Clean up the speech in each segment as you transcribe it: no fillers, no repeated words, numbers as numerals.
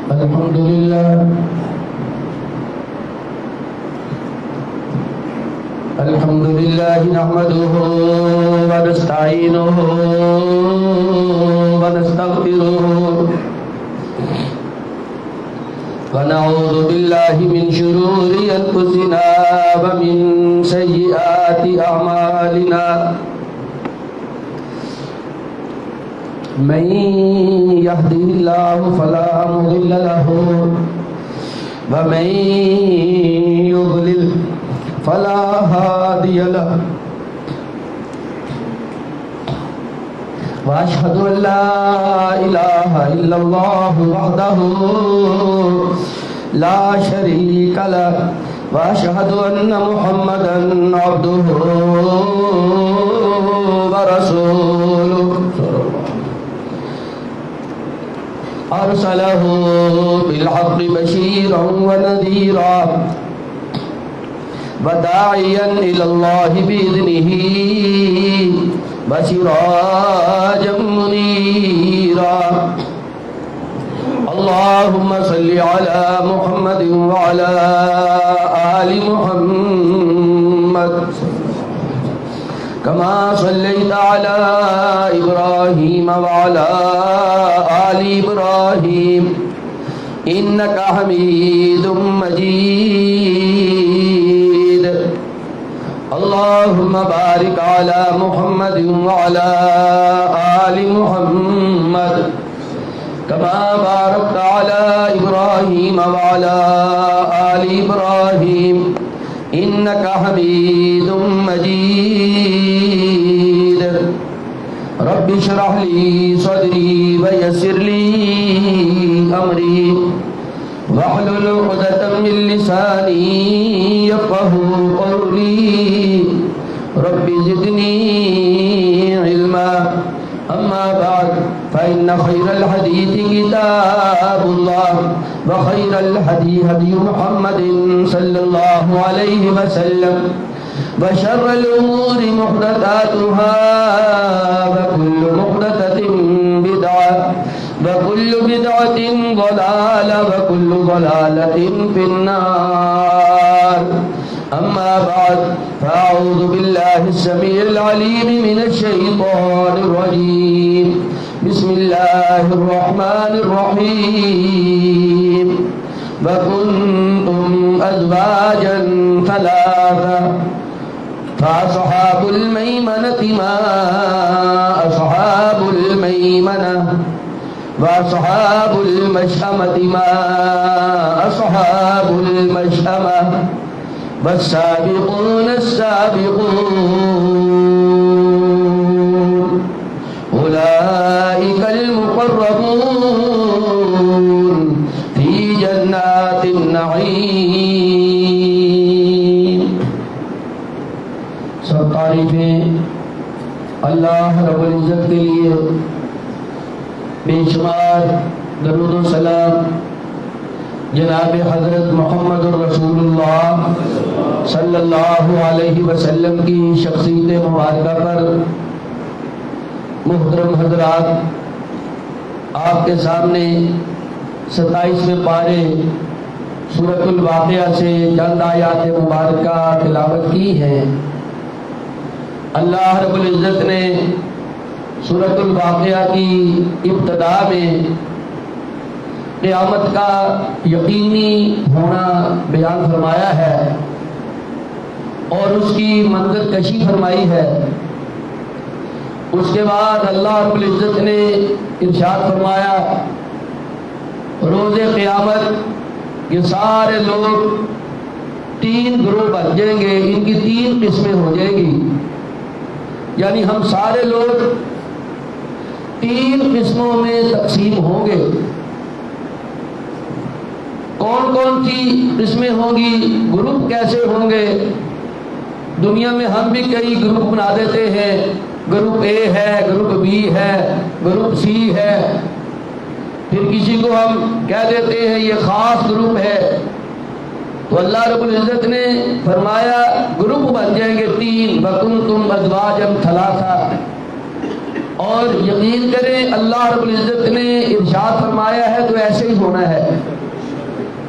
الحمد لله نحمده ونستعينه ونستغفره ونعوذ بالله من شرور أنفسنا ومن سيئات أعمالنا من يهده الله فلا مضل له ومن يضلل فلا هادي له وأشهد أن لا إله إلا الله وحده لا شريك له وأشهد أن محمدا عبده ورسوله أرسله بالحق بشيرا ونذيرا وداعيا إلى الله بإذنه وسراجا منيرا اللهم صل على محمد وعلى آل محمد كما صليت على إبراهيم وعلى آل إبراهيم إنك حميد مجيد اللهم بارك على محمد وعلى آل محمد كما باركت على إبراهيم وعلى آل إبراهيم إنك حميد مجيد رب اشرح لي صدري ويسر لي أمري واحلل عقدة من لساني يفقهوا قولي رب زدني علما أما بعد فإن خير الحديث كتاب الله وخير الهدي هدي محمد صلى الله عليه وسلم وشر الأمور محدثاتها وكل محدثة بدعة وكل بدعة ضلالة وكل ضلالة في النار أما بعد فأعوذ بالله السميع العليم من الشيطان الرجيم بسم الله الرحمن الرحيم وكنتم أزواجا ثلاثة فأصحاب الميمنة ما أصحاب الميمنة وأصحاب المشأمة ما أصحاب المشأمة والسابقون السابقون أولئك المقربون في جنات النعيم سب تعریفیں اللہ رب العزت کے لیے، بے شمار درود و سلام جناب حضرت محمد الرسول اللہ صلی اللہ علیہ وسلم کی شخصیت مبارکہ پر۔ محترم حضرات، آپ کے سامنے 27ویں پارے سورۃ الواقعہ سے چند آیات مبارکہ تلاوت کی ہیں۔ اللہ رب العزت نے سورۃ الواقعہ کی ابتدا میں قیامت کا یقینی ہونا بیان فرمایا ہے اور اس کی منظر کشی فرمائی ہے۔ اس کے بعد اللہ رب العزت نے ارشاد فرمایا روز قیامت یہ سارے لوگ 3 گروہ بن جائیں گے، ان کی 3 قسمیں ہو جائیں گی، یعنی ہم سارے لوگ 3 قسموں میں تقسیم ہوں گے۔ کون کون سی قسمیں ہوں گی، گروپ کیسے ہوں گے؟ دنیا میں ہم بھی کئی گروپ بنا دیتے ہیں، گروپ اے ہے، گروپ بی ہے، گروپ سی ہے، پھر کسی کو ہم کہہ دیتے ہیں یہ خاص گروپ ہے۔ تو اللہ رب العزت نے فرمایا گروپ بن جائیں گے 3، وَكُنْتُمْ أَزْوَاجًا ثَلَاثًا۔ اور یقین کریں اللہ رب العزت نے ارشاد فرمایا ہے تو ایسے ہی ہونا ہے۔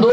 2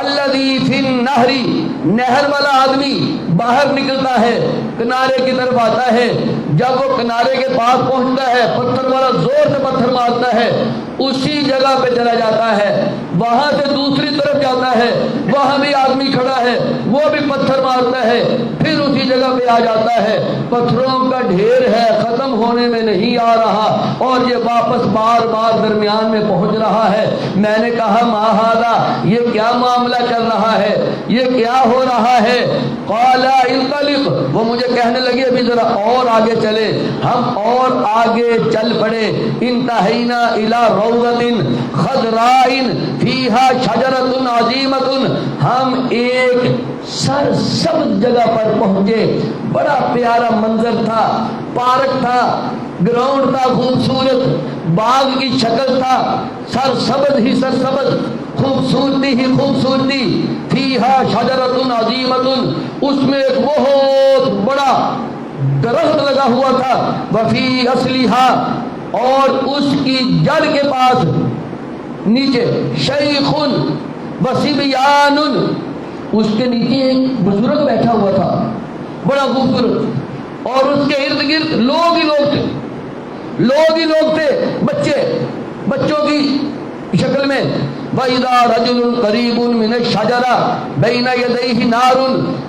الذی فی النہر، نہر والا آدمی باہر نکلتا ہے، کنارے کی طرف آتا ہے، جب وہ کنارے کے پاس پہنچتا ہے پتھر والا زور سے پتھر مارتا ہے، اسی جگہ پہ چلا جاتا ہے، وہاں سے دوسری طرف جاتا ہے، وہاں بھی آدمی کھڑا ہے، وہ بھی پتھر مارتا ہے، پھر اسی جگہ پہ آ جاتا ہے، پتھروں کا ڈھیر ہے، ختم ہونے میں نہیں آ رہا، اور یہ واپس بار بار درمیان میں پہنچ رہا ہے۔ میں نے کہا ما ھذا، یہ کیا معاملہ چل رہا ہے، یہ کیا ہو رہا ہے؟ قال انطلق، وہ مجھے کہنے لگے ابھی ذرا اور آگے چلے، ہم اور آگے چل پڑے۔ انتہینا الی روضۃ خضراء فیہا شجرۃ عظیمۃ، ہم ایک سرسبز جگہ پر پہنچے، بڑا پیارا منظر تھا، پارک تھا، گراؤنڈ تھا، خوبصورت باغ کی شکل تھا، سرسبز ہی سرسبز، خوبصورتی ہی خوبصورتی، فیہا شجرۃ عظیمۃ، اس میں ایک بہت بڑا درخت لگا ہوا تھا، وفی اصلہا، اور اس کی جڑ کے پاس نیچے شیخ وصبیان، اس کے نیچے ایک بزرگ بیٹھا ہوا تھا بڑا خوبصورت، اور اس کے ارد گرد لوگ ہی لوگ تھے، لوگ ہی لوگ تھے، بچوں کی شکل میں۔ وَإِذَا رَجُلٌ قَرِيبٌ مِّنَ الشَّجَرَةِ بَيْنَ يَدَيْهِ نَارٌ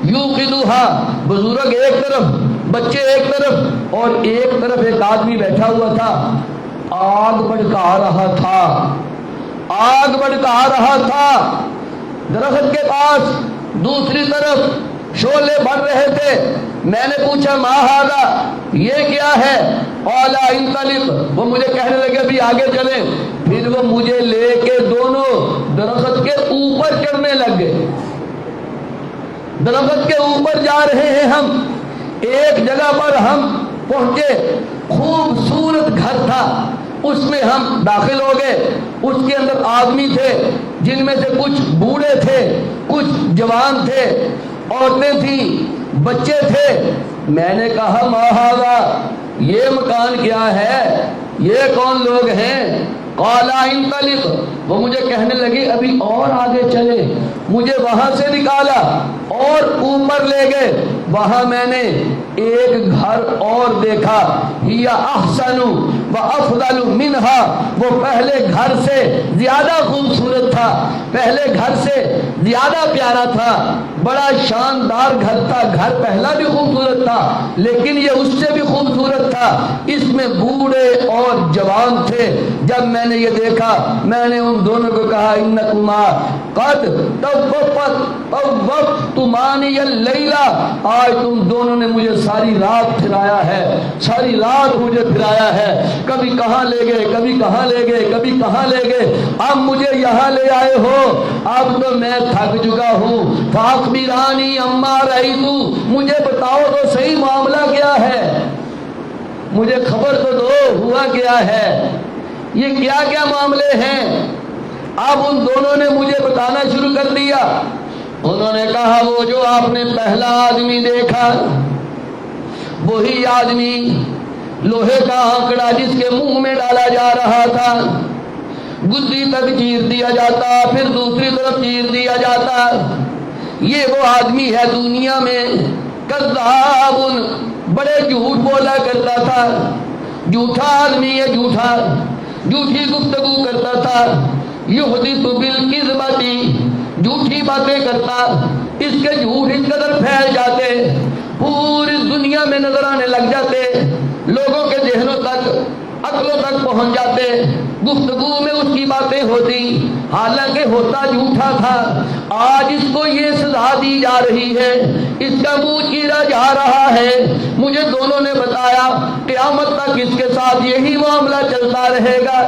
يُوقِدُهَا، بزرگ ایک طرف، بچے ایک طرف، اور ایک طرف ایک آدمی بیٹھا ہوا تھا، آگ بھڑکا رہا تھا، آگ بھڑکا رہا تھا درخت کے پاس، دوسری طرف شعلے بڑھ رہے تھے۔ میں نے پوچھا ما ھذا، یہ کیا ہے؟ قال انطلق، وہ مجھے کہنے لگے ابھی آگے چلیں، پھر وہ مجھے لے کے دونوں درخت کے اوپر چڑھنے لگ گئے، درخت کے اوپر جا رہے ہیں ہم، ایک جگہ پر ہم پہنچے، خوبصورت گھر تھا، اس میں ہم داخل ہو گئے، اس کے اندر آدمی تھے، جن میں سے کچھ بوڑھے تھے، کچھ جوان تھے، عورتیں تھیں، بچے تھے۔ میں نے کہا ما ھذا، یہ مکان کیا ہے، یہ کون لوگ ہیں؟ قال انطلق، وہ مجھے کہنے لگے ابھی اور آگے چلے، مجھے وہاں سے نکالا اور اوپر لے گئے، وہاں میں نے ایک گھر اور دیکھا، ہی احسن و افضل منہا، وہ پہلے گھر سے زیادہ خوبصورت تھا، پہلے گھر سے زیادہ پیارا تھا، بڑا شاندار گھر تھا، گھر پہلا بھی خوبصورت تھا لیکن یہ اس سے بھی خوبصورت تھا، اس میں بوڑھے اور جوان تھے۔ جب میں نے یہ دیکھا، میں نے ان دونوں کو کہا انکما قد طوفتمانی اللیلہ، آج تم دونوں نے مجھے ساری رات پھرایا ہے، ساری رات مجھے پھرایا ہے، کبھی کہاں لے گئے، کبھی کہاں لے گئے، کبھی کہاں لے گئے، اب مجھے یہاں لے آئے ہو، اب تو میں تھک چکا ہوں۔ فاخبرانی اما رأیت، مجھے بتاؤ تو صحیح معاملہ کیا ہے، مجھے خبر تو دو ہوا کیا ہے، یہ کیا کیا معاملے ہیں؟ اب ان دونوں نے مجھے بتانا شروع کر دیا۔ انہوں نے کہا وہ جو آپ نے پہلا آدمی دیکھا، وہی آدمی لوہے کا آنکڑا جس کے منہ میں ڈالا جا رہا تھا، گدی تک چیر دیا جاتا، پھر دوسری طرف چیر دیا جاتا، یہ وہ آدمی ہے دنیا میں کذاب، بڑے جھوٹ بولا کرتا تھا، جھوٹا آدمی ہے، جھوٹا، جھوٹی گفتگو کرتا تھا، یحدث بالکذبۃ، جھوٹی باتیں کرتا، اس کے جھوٹ اس قدر پھیل جاتے، پوری دنیا میں نظر آنے لگ جاتے، لوگوں کے ذہنوں تک، عقلوں تک پہنچ جاتے، گفتگو میں اس کی باتیں ہوتی، حالانکہ ہوتا جھوٹا تھا۔ آج اس کو یہ سزا دی جا رہی ہے، اس کا منہ چیرا جا رہا ہے۔ مجھے دونوں نے بتایا قیامت تک اس کے ساتھ یہی معاملہ چلتا رہے گا،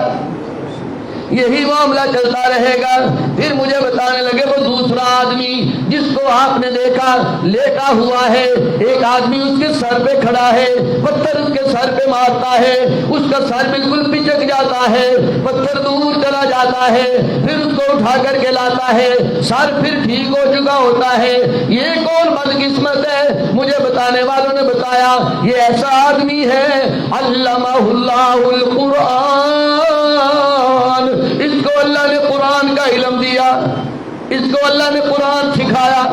یہی معاملہ چلتا رہے گا۔ پھر مجھے بتانے لگے وہ دوسرا آدمی جس کو آپ نے دیکھا لیٹا ہوا ہے، ایک آدمی اس کے سر پہ کھڑا ہے، پتھر اس کے سر پہ مارتا ہے، اس کا سر بالکل پچک جاتا ہے، پتھر دور چلا جاتا ہے، پھر اس کو اٹھا کر کے لاتا ہے، سر پھر ٹھیک ہو چکا ہوتا ہے۔ یہ کون بدقسمت ہے؟ مجھے بتانے والوں نے بتایا یہ ایسا آدمی ہے علمہ اللہ القرآن، اس کو اللہ نے قرآن کا علم دیا۔ اس کو اللہ نے قرآن سکھایا،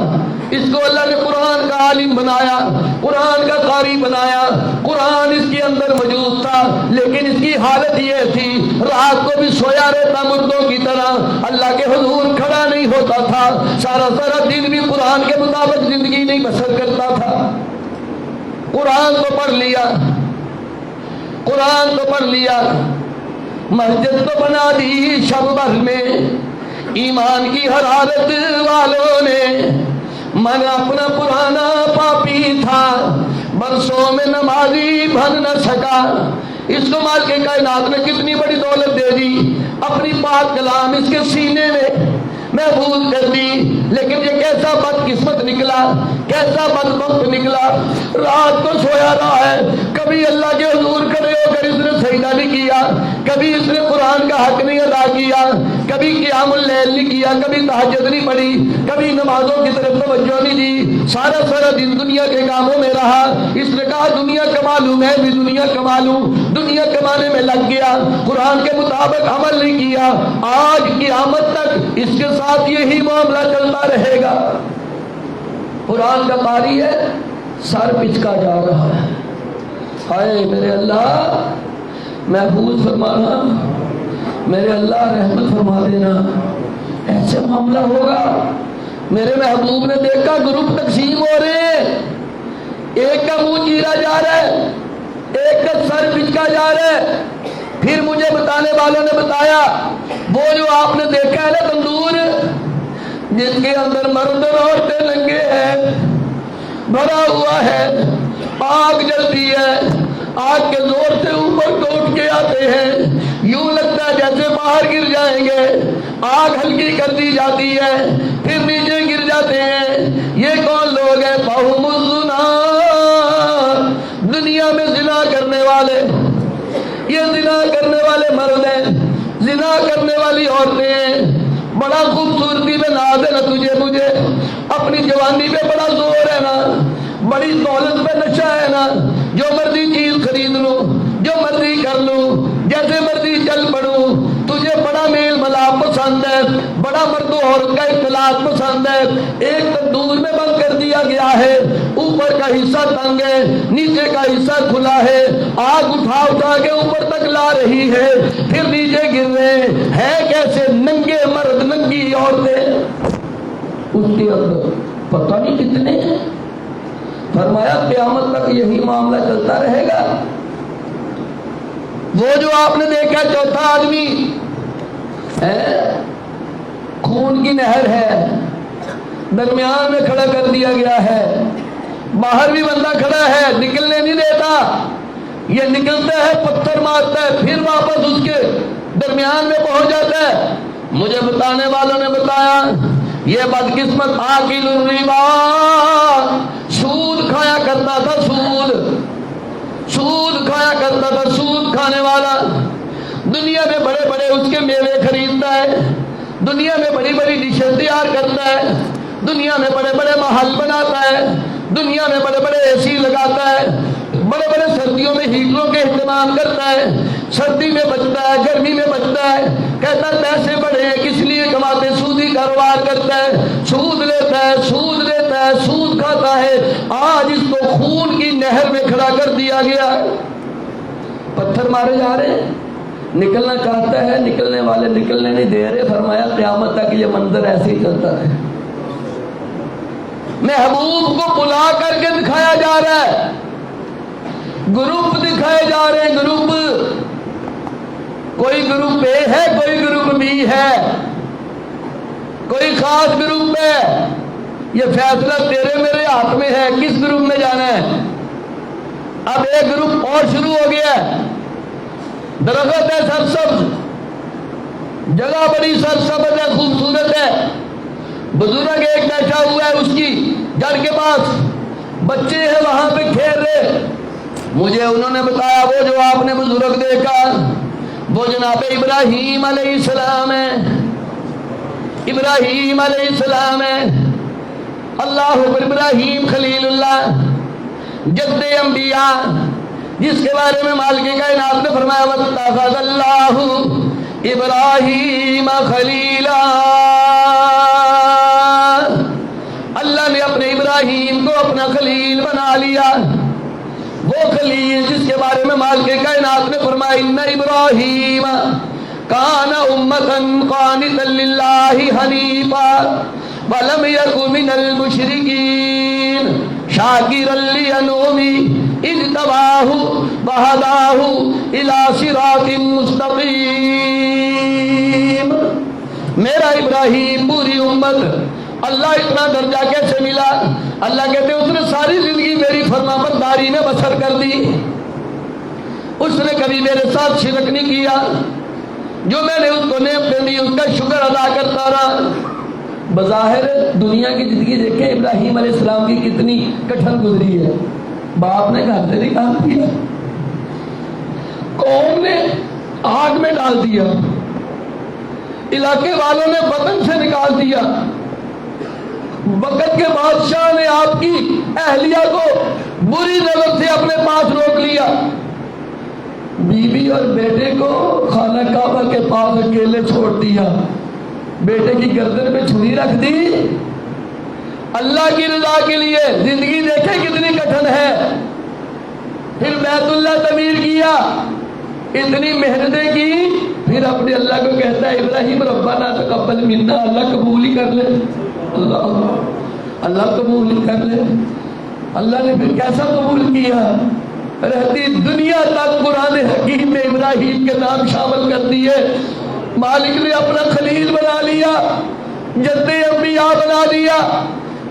اس کو اللہ نے قرآن کا عالم بنایا، قرآن کا قاری بنایا، قرآن اس کے اندر موجود تھا، لیکن اس کی حالت یہ تھی رات کو بھی سویا رہتا مردوں کی طرح، اللہ کے حضور کھڑا نہیں ہوتا تھا، سارا دن بھی قرآن کے مطابق زندگی نہیں بسر کرتا تھا۔ قرآن تو پڑھ لیا، قرآن تو پڑھ لیا، مسجد تو بنا دی شب بھر میں، ایمان کی حرارت والوں نے، من اپنا پرانا پاپی تھا، برسوں میں نمازی بن نہ سکا، اس کو مال کے کائنات نے کتنی بڑی دولت دے دی، اپنی پاک کلام اس کے سینے میں محفوظ کر دی، لیکن یہ کیسا بدقسمت نکلا، کیسا بدبخت نکلا، رات کو سویا رہا ہے، کبھی اللہ کے حضور کھڑے ہو کر اس نے سجدہ نہیں کیا، کبھی اس نے قرآن کا حق نہیں ادا کیا، کبھی قیام اللیل نہیں کیا، کبھی تہجد نہیں پڑھی، کبھی نمازوں کی طرف توجہ نہیں دی، سارا دن دنیا کے کاموں میں رہا، اس نے کہا دنیا کما لوں، میں بھی دنیا کما لوں، دنیا کمانے میں لگ گیا، قرآن کے مطابق عمل نہیں کیا، آج قیامت تک اس کے ساتھ یہی معاملہ چلتا رہے گا۔ قرآن کا قاری ہے، سر پچکا جا رہا ہے، ہائے میرے اللہ محفوظ فرمانا، میرے اللہ رحمت فرما دینا، ایسے معاملہ ہوگا۔ میرے محبوب نے دیکھا گروپ تقسیم ہو رہے ہیں، ایک کا منہ چیرا جا رہا ہے، ایک کا سر پچکا جا رہا ہے، پھر مجھے بتانے والوں نے بتایا وہ جو آپ نے دیکھا ہے نا تندور جس کے اندر مرد اور عورتیں ننگے ہیں، بھرا ہوا ہے، آگ جلتی ہے، آگ کے زور سے اوپر کو اٹھ کے آتے ہیں، یوں لگتا ہے جیسے باہر گر جائیں گے، آگ ہلکی کر دی جاتی ہے، پھر نیچے گر جاتے ہیں۔ یہ کون لوگ ہیں؟ فَهُمُ الزُّنَاء، دنیا میں زنا کرنے والے، یہ زنا کرنے والے مرد ہیں، زنا کرنے والی عورتیں ہیں، بڑا خوبصورتی میں ناز ہے نا تجھے مجھے، اپنی جوانی پہ بڑا زور ہے نا، بڑی دولت پہ نشہ ہے نا، جو مرضی چیز خرید لوں، جو مرضی کر لوں، جیسے مرضی چل پڑوں، تجھے بڑا میل ملاپ پسند ہے، بڑا مرد و عورت کا اختلاط پسند ہے، ایک تندور میں بند کر دیا گیا ہے، اوپر کا حصہ تنگ ہے، نیچے کا حصہ کھلا ہے، آگ اٹھا اٹھا کے اوپر تک لا رہی ہے، پھر نیچے گر رہے ہیں کیسے ننگے مرد ننگی عورتیں، اس کے اندر پتہ نہیں کتنے ہیں۔ فرمایا قیامت تک یہی معاملہ چلتا رہے گا۔ وہ جو آپ نے دیکھا چوتھا آدمی ہے، خون کی نہر ہے، درمیان میں کھڑا کر دیا گیا ہے، باہر بھی بندہ کھڑا ہے، نکلنے نہیں دیتا، یہ نکلتا ہے پتھر مارتا ہے، پھر واپس اس کے درمیان میں پہنچ جاتا ہے۔ مجھے بتانے والوں نے بتایا یہ بدقسمت آکل الربا، سود کھایا کرتا تھا، سود کھایا کرتا تھا، سود کھانے والا، دنیا میں بڑے بڑے اس کے میوے خریدتا ہے، دنیا میں بڑی بڑی ڈشیں تیار کرتا ہے، دنیا میں بڑے بڑے محل بناتا ہے، دنیا میں بڑے بڑے اے سی لگاتا ہے، بڑے بڑے سردیوں میں ہیٹروں کے اہتمام کرتا ہے، سردی میں بچتا ہے، گرمی میں بچتا ہے، کہتا ہے پیسے بڑے ہیں کس لیے کماتے، سودی کاروبار کرتا ہے، سود لیتا ہے، سود لیتا ہے، سود کھاتا ہے۔ آج اس کو خون کی نہر میں کھڑا کر دیا گیا، پتھر مارے جا رہے ہیں، نکلنا چاہتا ہے، نکلنے والے نکلنے نہیں دے رہے۔ فرمایا قیامت تک یہ منظر ایسے ہی چلتا رہے۔ محبوب کو بلا کر کے دکھایا جا رہا ہے، گروپ دکھائے جا رہے ہیں، گروپ، کوئی گروپ اے ہے، کوئی گروپ بی ہے، کوئی خاص گروپ ہے، یہ فیصلہ تیرے میرے ہاتھ میں ہے کس گروپ میں جانا ہے۔ اب ایک گروپ اور شروع ہو گیا ہے، درخت ہے سرسبز، جگہ بڑی سرسبز ہے، خوبصورت ہے، بزرگ ایک بیٹھا ہوا ہے اس کی جڑ کے پاس، بچے ہیں وہاں پہ کھیل رہے۔ مجھے انہوں نے بتایا وہ جو آپ نے بزرگ دیکھا وہ جناب ابراہیم علیہ السلام ہے، ابراہیم علیہ السلام ہے، اللہ اکبر، ابراہیم خلیل اللہ جد انبیاء، جس کے بارے میں مالک کائنات نے فرمایا واتخذ اللہ ابراہیم خلیلا۔ ابراہیم کو اپنا خلیل بنا لیا. وہ خلیل جس کے بارے میں مالک کائنات نے فرمایا ان ابراہیم کان امۃ قانتا للہ حنیفا ولم یک من المشرکین شاکرا لانعمہ اجتباہ وہداہ الی صراط مستقیم. میرا ابراہیم پوری امت اللہ اتنا درجہ کیسے ملا؟ اللہ کہتے ہیں اس نے ساری زندگی میری فرمانبرداری میں بسر کر دی. اس نے کبھی میرے ساتھ شرک نہیں کیا. جو میں نے اس کو نعمتیں دی اس کا شکر ادا کرتا رہا. بظاہر دنیا کی زندگی دیکھیں ابراہیم علیہ السلام کی کتنی کٹھن گزری ہے. باپ نے گھر سے نکال دیا, قوم نے آگ میں ڈال دیا, علاقے والوں نے وطن سے نکال دیا. وقت کے بادشاہ نے آپ کی اہلیہ کو بری نظر سے اپنے پاس روک لیا. بیوی اور بیٹے کو خانہ کعبہ کے پاس اکیلے چھوڑ دیا. بیٹے کی گردن پہ چھری رکھ دی. اللہ کی رضا کے لیے زندگی دیکھیں کتنی کٹھن ہے. پھر بیت اللہ تعمیر کیا, اتنی محنتیں کی, پھر اپنے اللہ کو کہتا ہے ابراہیم ربنا تقبل منا, اللہ قبول ہی کر لے. اللہ قبول ہی کر لے. اللہ نے پھر کیسا قبول کیا؟ رہتی دنیا تک قرآن حکیم میں ابراہیم کے نام شامل کر دیے. مالک نے اپنا خلیل بنا لیا, جد انبیاء بنا دیا.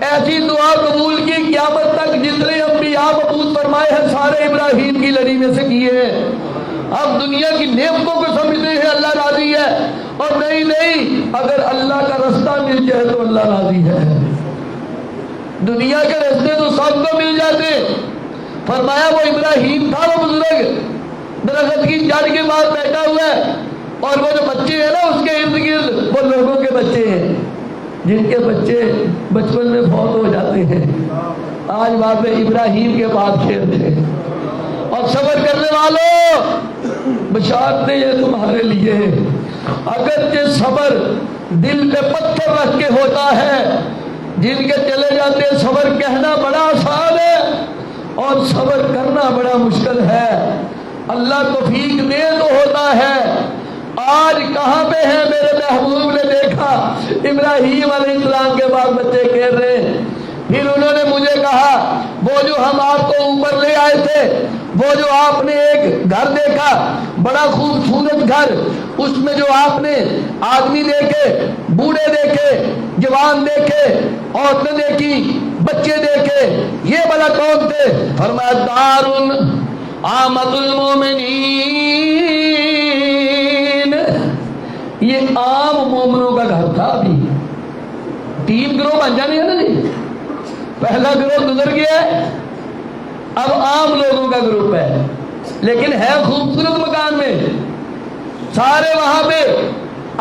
ایسی دعا قبول کی قیامت تک جتنے انبیاء مبعوث فرمائے ہیں سارے ابراہیم کی لڑی میں سے کیے ہیں. اب دنیا کی نعمتوں کو سمجھتے ہیں اللہ راضی ہے, اور نہیں اگر اللہ کا رستہ مل جائے تو اللہ راضی ہے. دنیا کے رستے تو سب کو مل جاتے. فرمایا وہ ابراہیم تھا وہ بزرگ درخت کی جڑ کے بعد بیٹھا ہوا ہے, اور وہ جو بچے ہیں نا اس کے ارد گرد وہ لوگوں کے بچے ہیں جن کے بچے بچپن میں فوت ہو جاتے ہیں. آج باپ ابراہیم کے پاس کھیلتے ہیں. اور صبر کرنے والوں بشارتیں یہ تمہارے لیے, اگرچہ صبر دل پہ پتھر رکھ کے ہوتا ہے, جن کے چلے جاتے ہیں صبر کہنا بڑا آسان ہے اور صبر کرنا بڑا مشکل ہے. اللہ توفیق دے تو ہوتا ہے. آج کہاں پہ ہیں میرے محبوب نے دیکھا ابراہیم علیہ السلام کے بعد بچے کہہ رہے ہیں. پھر انہوں نے مجھے کہا وہ جو ہم آپ کو اوپر لے آئے تھے, وہ جو آپ نے ایک گھر دیکھا بڑا خوبصورت گھر, اس میں جو آپ نے آدمی دیکھے, بوڑھے دیکھے, جوان دیکھے, عورتیں دیکھی, بچے دیکھے, یہ بلا کون تھے؟ فرمایا دارن عامت المومنین, یہ عام مومنوں کا گھر تھا. ابھی 3 گروہ بن جانے ہیں نا جی. پہلا گروہ گزر گیا ہے, اب عام لوگوں کا گروپ ہے, لیکن ہے خوبصورت مکان میں. سارے وہاں پہ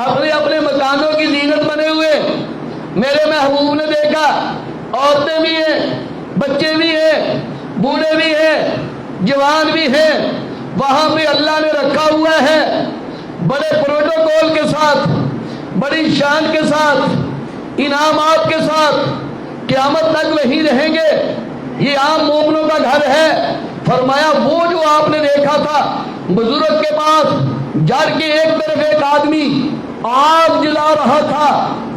اپنے اپنے مکانوں کی زینت بنے ہوئے. میرے محبوب نے دیکھا عورتیں بھی ہیں, بچے بھی ہیں, بوڑھے بھی ہیں, جوان بھی ہیں. وہاں پہ اللہ نے رکھا ہوا ہے بڑے پروٹوکول کے ساتھ, بڑی شان کے ساتھ, انعامات کے ساتھ. قیامت تک وہیں رہیں گے. یہ عام مومنوں کا گھر ہے. فرمایا وہ جو آپ نے دیکھا تھا بزرگ کے پاس جڑ کے ایک طرف ایک آدمی آگ جلا رہا تھا,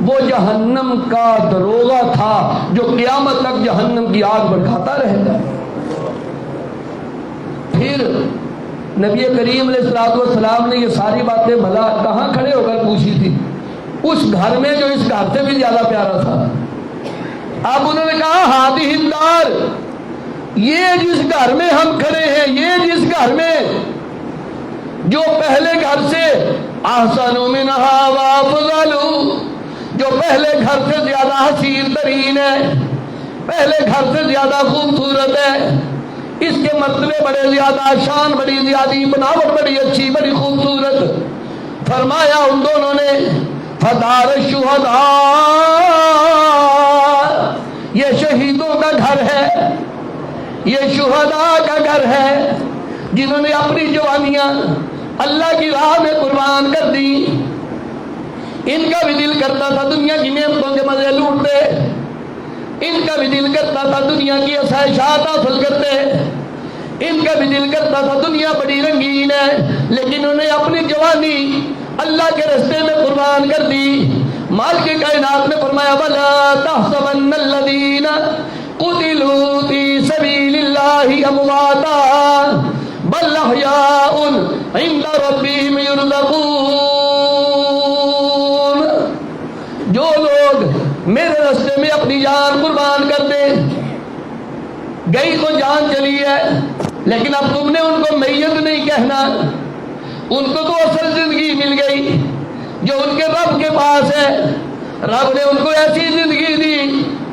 وہ جہنم کا دروغہ تھا جو قیامت تک جہنم کی آگ بھڑکاتا رہے گا. پھر نبی کریم علیہ السلام نے یہ ساری باتیں بھلا کہاں کھڑے ہو کر پوچھی تھی؟ اس گھر میں جو اس گھر سے بھی زیادہ پیارا تھا. اب انہوں نے کہا ہادی الدار, یہ جس گھر میں ہم کھڑے ہیں, یہ جس گھر میں جو پہلے گھر سے احسن منہا وافضل, جو پہلے گھر سے زیادہ حسین ترین ہے, پہلے گھر سے زیادہ خوبصورت ہے, اس کے مرتبے بڑے زیادہ, شان بڑی زیادہ, بناوٹ بڑی اچھی, بڑی خوبصورت. فرمایا ان دونوں نے فدار الشہداء, یہ شہیدوں کا گھر ہے, یہ شہداء کا گھر ہے جنہوں نے اپنی جوانیاں اللہ کی راہ میں قربان کر دی. ان کا بھی دل کرتا تھا دنیا کی نعمتوں کے مزے لوٹتے, ان کا بھی دل کرتا تھا دنیا کی آسائشات حاصل کرتے، ان کا بھی دل کرتا تھا دنیا بڑی رنگین ہے، لیکن انہوں نے اپنی جوانی اللہ کے راستے میں قربان کر دی۔ مالک کائنات نے فرمایا وَلَا تَحْسَبَنَّ الَّذِينَ قُتِلُوا فِي سَبِيلِ اللَّهِ أَمْوَاتًا بَلْ أَحْيَاءٌ عِندَ رَبِّهِمْ يُرْزَقُونَ۔ جو لوگ میرے راستے میں اپنی جان قربان کر دیں، گئی تو جان چلی ہے، لیکن اب تم نے ان کو میت نہیں کہنا، ان کو تو اصل زندگی مل گئی جو ان کے رب کے پاس ہے۔ رب نے ان کو ایسی زندگی دی،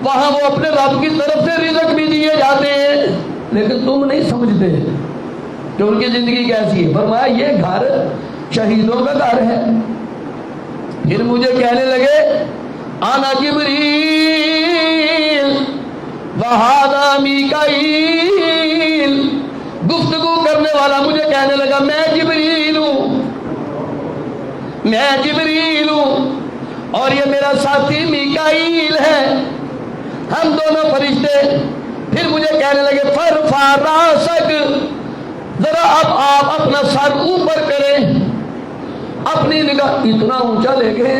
وہاں وہ اپنے رب کی طرف سے رزق بھی دیے جاتے ہیں، لیکن تم نہیں سمجھتے کہ ان کی زندگی کیسی ہے۔ فرمایا یہ گھر شہیدوں کا گھر ہے۔ پھر مجھے کہنے لگے آنا جبریل وہذا میکائیل، گفتگو کرنے والا مجھے کہنے لگا میں جبریل ہوں، میں جبریل ہوں اور یہ میرا ساتھی میکائیل ہے، ہم دونوں فرشتے۔ پھر مجھے کہنے لگے فرفع راسک، ذرا اب آپ اپنا سر اوپر کریں، اپنی نگاہ اتنا اونچا لے گئے،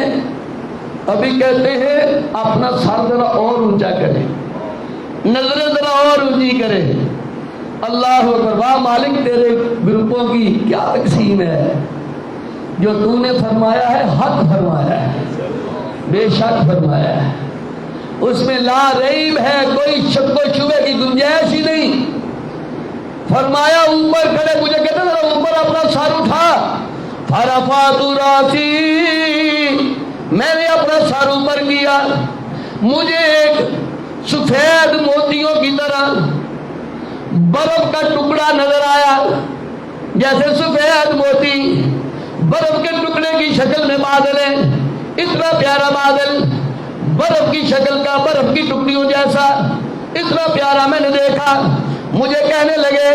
ابھی کہتے ہیں اپنا سر ذرا اور اونچا کریں، نظریں ذرا اور اونچی کرے۔ اللہ اکبر، واہ مالک تیرے گروپوں کی کیا تقسیم ہے، جو تو نے فرمایا ہے حق فرمایا ہے، بے شک فرمایا ہے، اس میں لا ریب ہے، کوئی شک و شبہ کی گنجائش ہی نہیں۔ فرمایا اوپر کھڑے، مجھے کہتے ذرا اوپر اپنا سر اٹھا، فرفعت راسی، میں نے اپنا سر اوپر کیا، مجھے ایک سفید موتیوں کی طرح برف کا ٹکڑا نظر آیا، جیسے سفید موتی برف کے ٹکڑے کی شکل میں بادل ہے، اتنا پیارا بادل برف کی شکل کا، برف کی ٹکڑیوں جیسا، اتنا پیارا میں نے دیکھا۔ مجھے کہنے لگے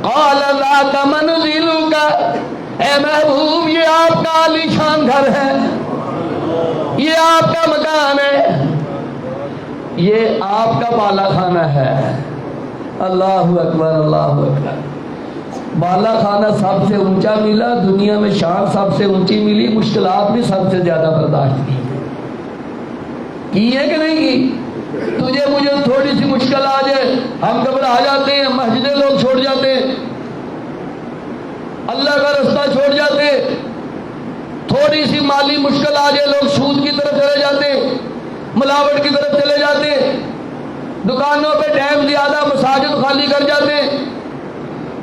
قال ذاک منزلک، اے محبوب یہ آپ کا عالی شان گھر ہے، یہ آپ کا مکان ہے، یہ آپ کا بالا خانہ ہے۔ اللہ اکبر، اللہ اکبر۔ بالا خانہ سب سے اونچا ملا، دنیا میں شان سب سے اونچی ملی، مشکلات بھی سب سے زیادہ برداشت کی ہے کہ نہیں کی؟ تجھے مجھے تھوڑی سی مشکل آ جائے ہم گھبرا جاتے ہیں، مسجدیں لوگ چھوڑ جاتے ہیں، اللہ کا رستہ چھوڑ جاتے، تھوڑی سی مالی مشکل آ جائے لوگ سود کی طرف چلے جاتے، ملاوٹ کی طرف چلے جاتے، دکانوں پہ ٹائم زیادہ، مساجد خالی کر جاتے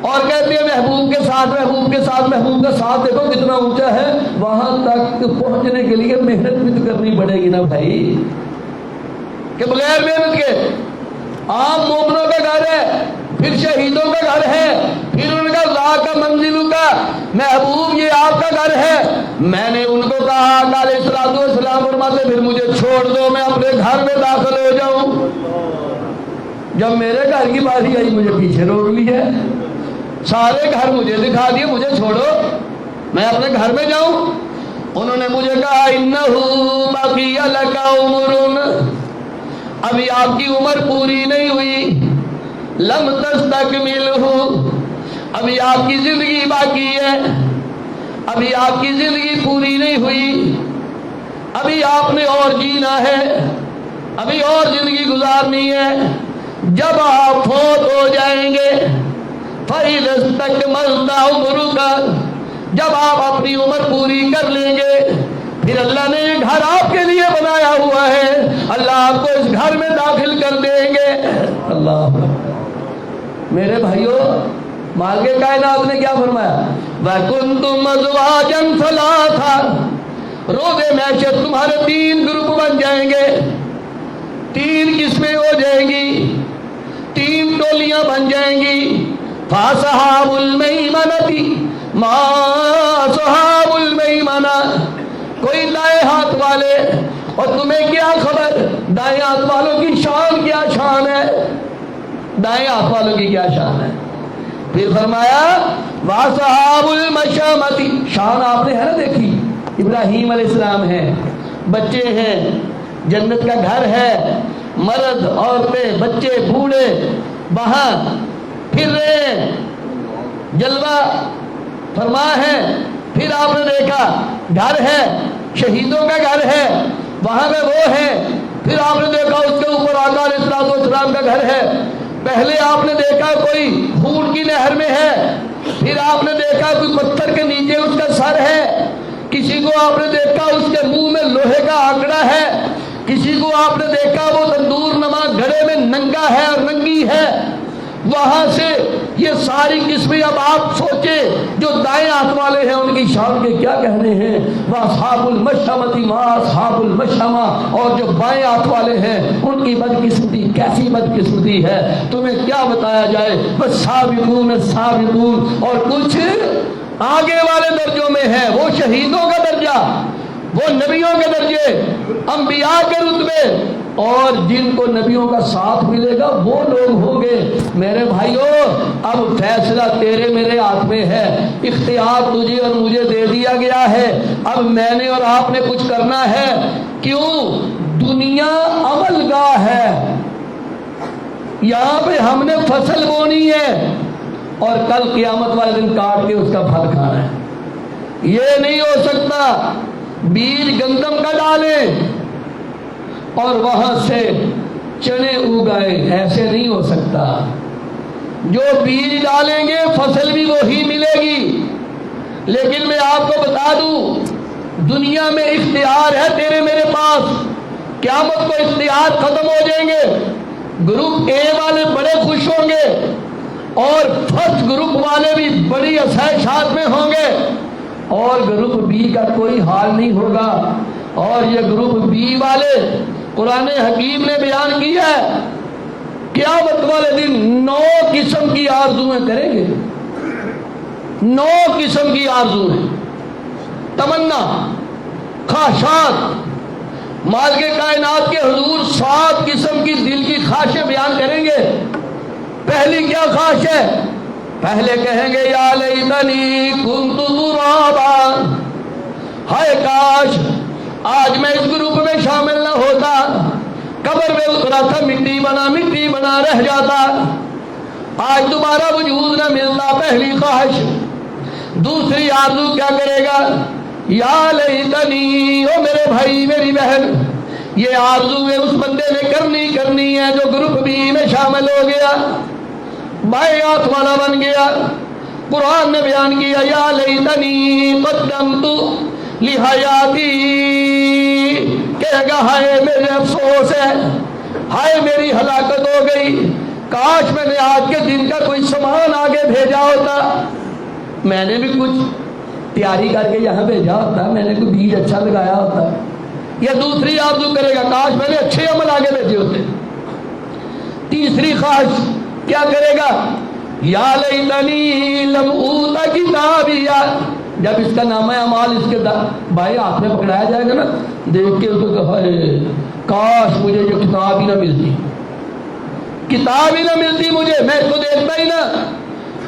اور کہتے ہیں محبوب کے ساتھ، محبوب کے ساتھ، محبوب کا ساتھ دیکھو کتنا اونچا ہے، وہاں تک پہنچنے کے لیے محنت بھی تو کرنی پڑے گی نا بھائی، کہ بغیر محنت کے عام مومنوں کا گھر ہے، پھر شہیدوں کا گھر ہے، پھر ان کا ذاک کا منزلوں کا، محبوب یہ آپ کا گھر ہے۔ میں نے ان کو کہا علیہ الصلوۃ والسلام فرماتے پھر مجھے چھوڑ دو، میں اپنے گھر میں داخل ہو جاؤں۔ جب میرے گھر کی باری آئی مجھے پیچھے روک لیا، سارے گھر مجھے دکھا دیے، مجھے چھوڑو میں اپنے گھر میں جاؤں۔ انہوں نے مجھے کہا انہ بقی لک عمر، ابھی آپ کی عمر پوری نہیں ہوئی، لم تستکملہ، ابھی آپ کی زندگی باقی ہے، ابھی آپ کی زندگی پوری نہیں ہوئی، ابھی آپ نے اور جینا ہے، ابھی اور زندگی گزارنی ہے۔ جب آپ فوت ہو جائیں گے فَإِذَا اسْتَكْمَلْتَ عُمُرَكَ، جب آپ اپنی عمر پوری کر لیں گے، پھر اللہ نے یہ گھر آپ کے لیے بنایا ہوا ہے، اللہ آپ کو اس گھر میں داخل کر دیں گے۔ اللہ میرے بھائیوں، مالک کائنات نے کیا فرمایا؟ وَكُنْتُمْ أَزْوَاجًا ثَلَاثًا، روز معاشر تمہارے 3 گروپ بن جائیں گے، 3 قسمیں ہو جائیں گی، 3 ٹولیاں بن جائیں گی۔ فَأَصْحَابُ الْمَيْمَنَةِ مَا أَصْحَابُ الْمَيْمَنَةِ، کوئی دائیں ہاتھ والے، اور تمہیں کیا خبر دائیں ہاتھ والوں کی شان کیا شان ہے، دائیں ہاتھ والوں کی کیا شان ہے۔ پھر فرمایا وَأَصْحَابُ الْمَشْأَمَةِ، شان آپ نے ہے نا دیکھی، ابراہیم علیہ السلام ہیں، بچے ہیں، جنت کا گھر ہے، مرد عورتیں بچے بوڑھے وہاں پھر رہے ہیں، جلوہ فرما ہے۔ پھر آپ نے دیکھا گھر ہے، شہیدوں کا گھر ہے، وہاں پہ وہ ہے۔ پھر آپ نے دیکھا اس کے اوپر آقا علیہ الصلوۃ والسلام کا گھر ہے۔ پہلے آپ نے دیکھا کوئی خون کی نہر میں ہے، پھر آپ نے دیکھا کوئی پتھر کے نیچے اس کا سر ہے، کسی کو آپ نے دیکھا اس کے منہ میں لوہے کا آنکڑا ہے، کسی کو آپ نے دیکھا وہ تندور نما گھڑے میں ننگا ہے اور ننگی ہے۔ وہاں سے یہ ساری قسمیں اب آپ سوچیں جو دائیں ہاتھ والے ہیں ان کی شان کے کیا کہنے ہیں، وَأَصْحَابُ الْمَشْأَمَةِ مَا أَصْحَابُ الْمَشْأَمَةِ، اور جو بائیں ہاتھ والے ہیں ان کی بدقسمتی کیسی بدقسمتی ہے، تمہیں کیا بتایا جائے۔ وَالسَّابِقُونَ السَّابِقُونَ، اور کچھ آگے والے درجوں میں ہے، وہ شہیدوں کا درجہ، وہ نبیوں کے درجے، انبیاء کے رتبے، اور جن کو نبیوں کا ساتھ ملے گا وہ لوگ ہوں گے۔ میرے بھائیوں، اب فیصلہ تیرے میرے ہاتھ میں ہے، اختیار تجھے اور مجھے دے دیا گیا ہے، اب میں نے اور آپ نے کچھ کرنا ہے۔ کیوں؟ دنیا عمل گاہ ہے، یہاں پہ ہم نے فصل بونی ہے اور کل قیامت والے دن کاٹ کے اس کا پھل کھانا ہے۔ یہ نہیں ہو سکتا بیج گندم کا ڈالیں اور وہاں سے چنے اگائے، ایسے نہیں ہو سکتا۔ جو بیج ڈالیں گے فصل بھی وہی ملے گی۔ لیکن میں آپ کو بتا دوں دنیا میں اختیار ہے تیرے میرے پاس، قیامت کو اختیار ختم ہو جائیں گے، گروپ اے والے بڑے خوش ہوں گے اور فرسٹ گروپ والے بھی بڑی آسائشات میں ہوں گے، اور گروپ بی کا کوئی حال نہیں ہوگا۔ اور یہ گروپ بی والے قرآن حکیم نے بیان کیا ہے قیامت والے دن 9 قسم کی آرزویں کریں گے، 9 قسم کی آرزویں، تمنا، خواہشات۔ مالک کائنات کے حضور 7 قسم کی دل کی خواہشیں بیان کریں گے۔ پہلی کیا خواہش ہے؟ پہلے کہیں گے یا لیتنی کنت ترابا، ہائے کاش آج میں اس گروپ میں شامل نہ ہوتا، قبر میں اترا تھا مٹی بنا رہ جاتا، آج دوبارہ وجود نہ ملتا۔ پہلی خواہش۔ دوسری آرزو کیا کرے گا؟ یا لیتنی، او میرے بھائی میری بہن، یہ آرزو اس بندے نے کرنی ہے جو گروپ بی میں شامل ہو گیا، بائیں ہاتھ والا بن گیا۔ قرآن نے بیان کیا یا لیتنی قدمت لحیاتی، کہے گا ہائے میرے افسوس ہے، ہائے میری ہلاکت ہو گئی، کاش میں نے آج کے دن کا کوئی سامان آگے بھیجا ہوتا، میں نے بھی کچھ تیاری کر کے یہاں بھیجا ہوتا، میں نے کوئی بیج اچھا لگایا ہوتا۔ یا دوسری آرزو کرے گا کاش میں نے اچھے عمل آگے بھیجے ہوتے۔ تیسری خواہش کیا کرے گا؟ یا لیتنی لم اوت کتابیا، جب اس کا نامہ اعمال اس کے بائیں ہاتھ میں پکڑایا جائے گا نا، دیکھ کے اس کو کہا کاش مجھے یہ کتاب ہی نہ ملتی، کتاب ہی نہ ملتی مجھے، میں اس کو دیکھتا ہی نہ،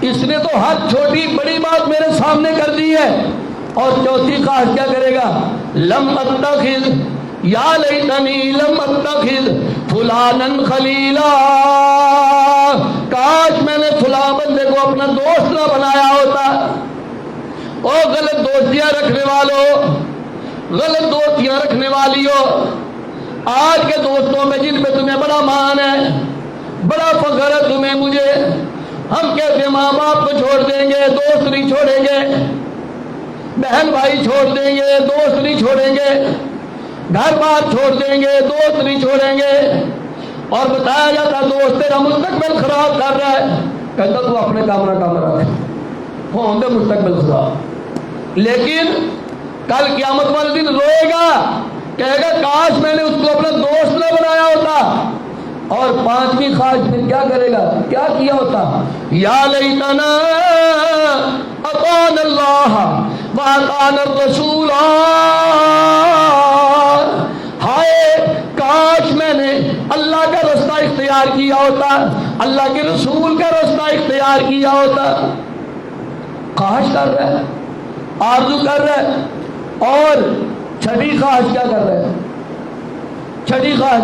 اس نے تو ہر چھوٹی بڑی بات میرے سامنے کر دی ہے۔ اور چوتھی خواہش کیا کرے گا؟ لم اتخذ، یا لیتنی لم اتخذ فلانا خلیلا، کاش میں نے فلاں بندے کو اپنا دوست نہ بنایا ہوتا۔ او غلط دوستیاں رکھنے والوں، غلط دوستیاں رکھنے والیوں، آج کے دوستوں میں جن پہ تمہیں بڑا مان ہے، بڑا فخر ہے تمہیں مجھے، ہم کہتے ہیں ماں باپ کو چھوڑ دیں گے دوست نہیں چھوڑیں گے، بہن بھائی چھوڑ دیں گے دوست نہیں چھوڑیں گے، گھر بار چھوڑ دیں گے دوست نہیں چھوڑیں گے، اور بتایا جاتا دوست تیرا مستقبل خراب کر رہا ہے، کہتا تو اپنے کام رکھ، ہوں دے مستقبل خراب۔ لیکن کل قیامت والے دن روئے گا، کہے گا کاش میں نے اس کو اپنا دوست نہ بنایا ہوتا۔ اور پانچویں خواہش پھر کیا کرے گا؟ کیا کیا ہوتا؟ یا لیتنا اطعنا اللہ واطعنا الرسول، ہائے کاش میں نے اللہ کا رستہ اختیار کیا ہوتا، اللہ کے رسول کا رستہ اختیار کیا ہوتا۔ خواہش کر رہا ہے، آرزو کر رہا ہے۔ اور چھٹی خواہش کیا کر رہا ہے؟ چھٹی خواہش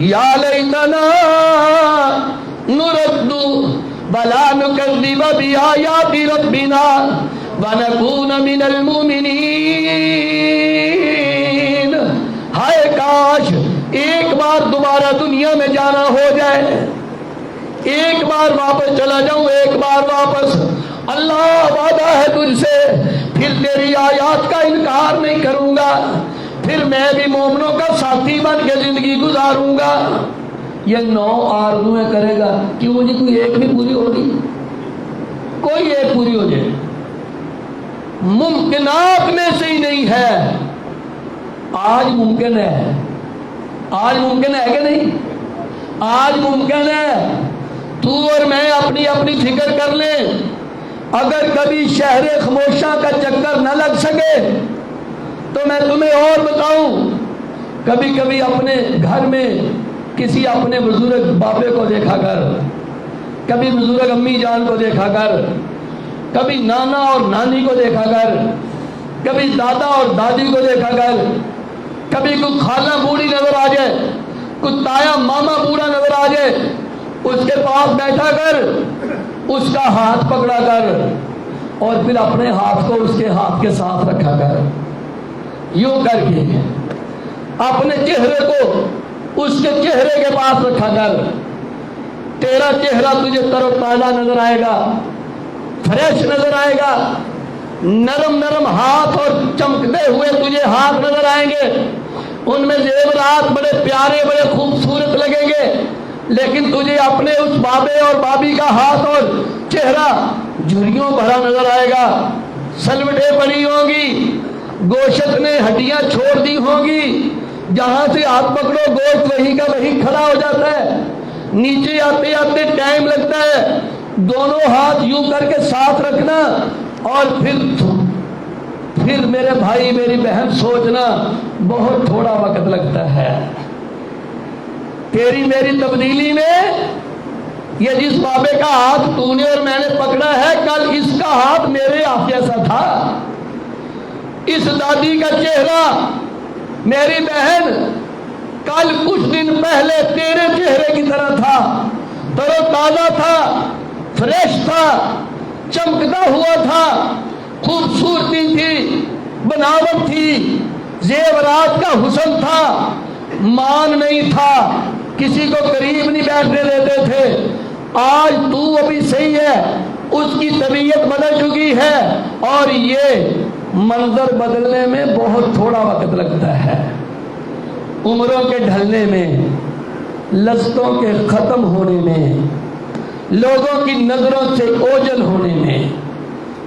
یا لیتنا نرد ولا نکذب بآیات ربنا ونکون من المؤمنین. ہائے کاش ایک بار دوبارہ دنیا میں جانا ہو جائے، ایک بار واپس چلا جاؤں، ایک بار واپس. اللہ وعدہ ہے تجھ سے، پھر تیری آیات کا انکار نہیں کروں گا، پھر میں بھی مومنوں کا ساتھی بن کے زندگی گزاروں گا. یہ 9 آرزویں کرے گا، کیوں جی کوئی ایک بھی پوری ہوگی؟ کوئی ایک پوری ہو جائے، ممکنات میں سے ہی نہیں ہے. آج ممکن ہے، آج ممکن ہے کہ نہیں؟ آج ممکن ہے. تو اور میں اپنی اپنی فکر کر لیں. اگر کبھی شہر خاموشاں کا چکر نہ لگ سکے تو میں تمہیں اور بتاؤں، کبھی کبھی اپنے گھر میں کسی اپنے بزرگ بابے کو دیکھا کر، کبھی بزرگ امی جان کو دیکھا کر، کبھی نانا اور نانی کو دیکھا کر، کبھی دادا اور دادی کو دیکھا کر، کبھی کوئی خالہ بوڑھی نظر آ جائے، کوئی تایا ماما بوڑھا نظر آ جائے، اس کے پاس بیٹھا کر، اس کا ہاتھ پکڑا کر، اور پھر اپنے ہاتھ کو اس کے ہاتھ کے ساتھ رکھا کر. یوں کر کے اپنے چہرے کو اس کے چہرے کے پاس رکھا کر. تیرا چہرہ تجھے تر و تازہ نظر آئے گا، فریش نظر آئے گا. نرم نرم ہاتھ اور چمکتے ہوئے تجھے ہاتھ نظر آئیں گے، ان میں زیورات بڑے پیارے بڑے خوبصورت لگیں گے. لیکن تجھے اپنے اس بابے اور بابی کا ہاتھ اور چہرہ جھریوں بھرا نظر آئے گا، سلوٹیں پڑی ہوں گی، گوشت نے ہڈیاں چھوڑ دی ہوں گی. جہاں سے ہاتھ پکڑو گوشت وہی کا وہی کھڑا ہو جاتا ہے. نیچے آتے آتے ٹائم لگتا ہے. دونوں ہاتھ یوں کر کے ساتھ رکھنا، اور پھر میرے بھائی میری بہن سوچنا بہت تھوڑا وقت لگتا ہے. تیری میری تبدیلی میں یہ جس بابے کا ہاتھ تو نے اور میں نے پکڑا ہے، کل اس کا ہاتھ میرے ہاتھ جیسا تھا. اس دادی کا چہرہ میری بہن کل کچھ دن پہلے تیرے چہرے کی طرح تھا، تر و تازہ تھا، فریش تھا، چمکتا ہوا تھا، خوبصورتی تھی، بناوٹ تھی، زیورات کا حسن تھا، مان نہیں تھا، کسی کو قریب نہیں بیٹھنے دیتے تھے. آج تو ابھی صحیح ہے، اس کی طبیعت بدل چکی ہے، اور یہ منظر بدلنے میں بہت تھوڑا وقت لگتا ہے. عمروں کے ڈھلنے میں، لذتوں کے ختم ہونے میں، لوگوں کی نظروں سے اوجھل ہونے میں،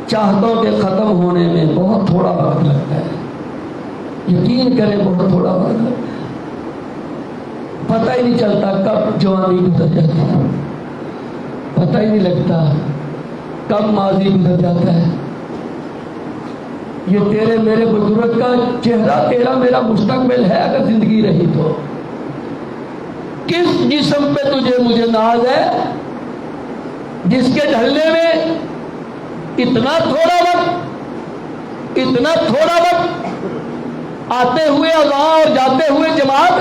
چاہتوں کے ختم ہونے میں بہت تھوڑا وقت لگتا ہے. یقین کریں بہت تھوڑا وقت لگتا ہے. پتہ ہی نہیں چلتا کب جوانی گزر جاتی ہے، پتہ ہی نہیں لگتا کب ماضی گزر جاتا ہے. یہ تیرے میرے بزرگ کا چہرہ تیرا میرا مستقبل ہے اگر زندگی رہی تو. کس جسم پہ تجھے مجھے ناز ہے جس کے ڈھلنے میں اتنا تھوڑا وقت آتے ہوئے اذان اور جاتے ہوئے جماعت،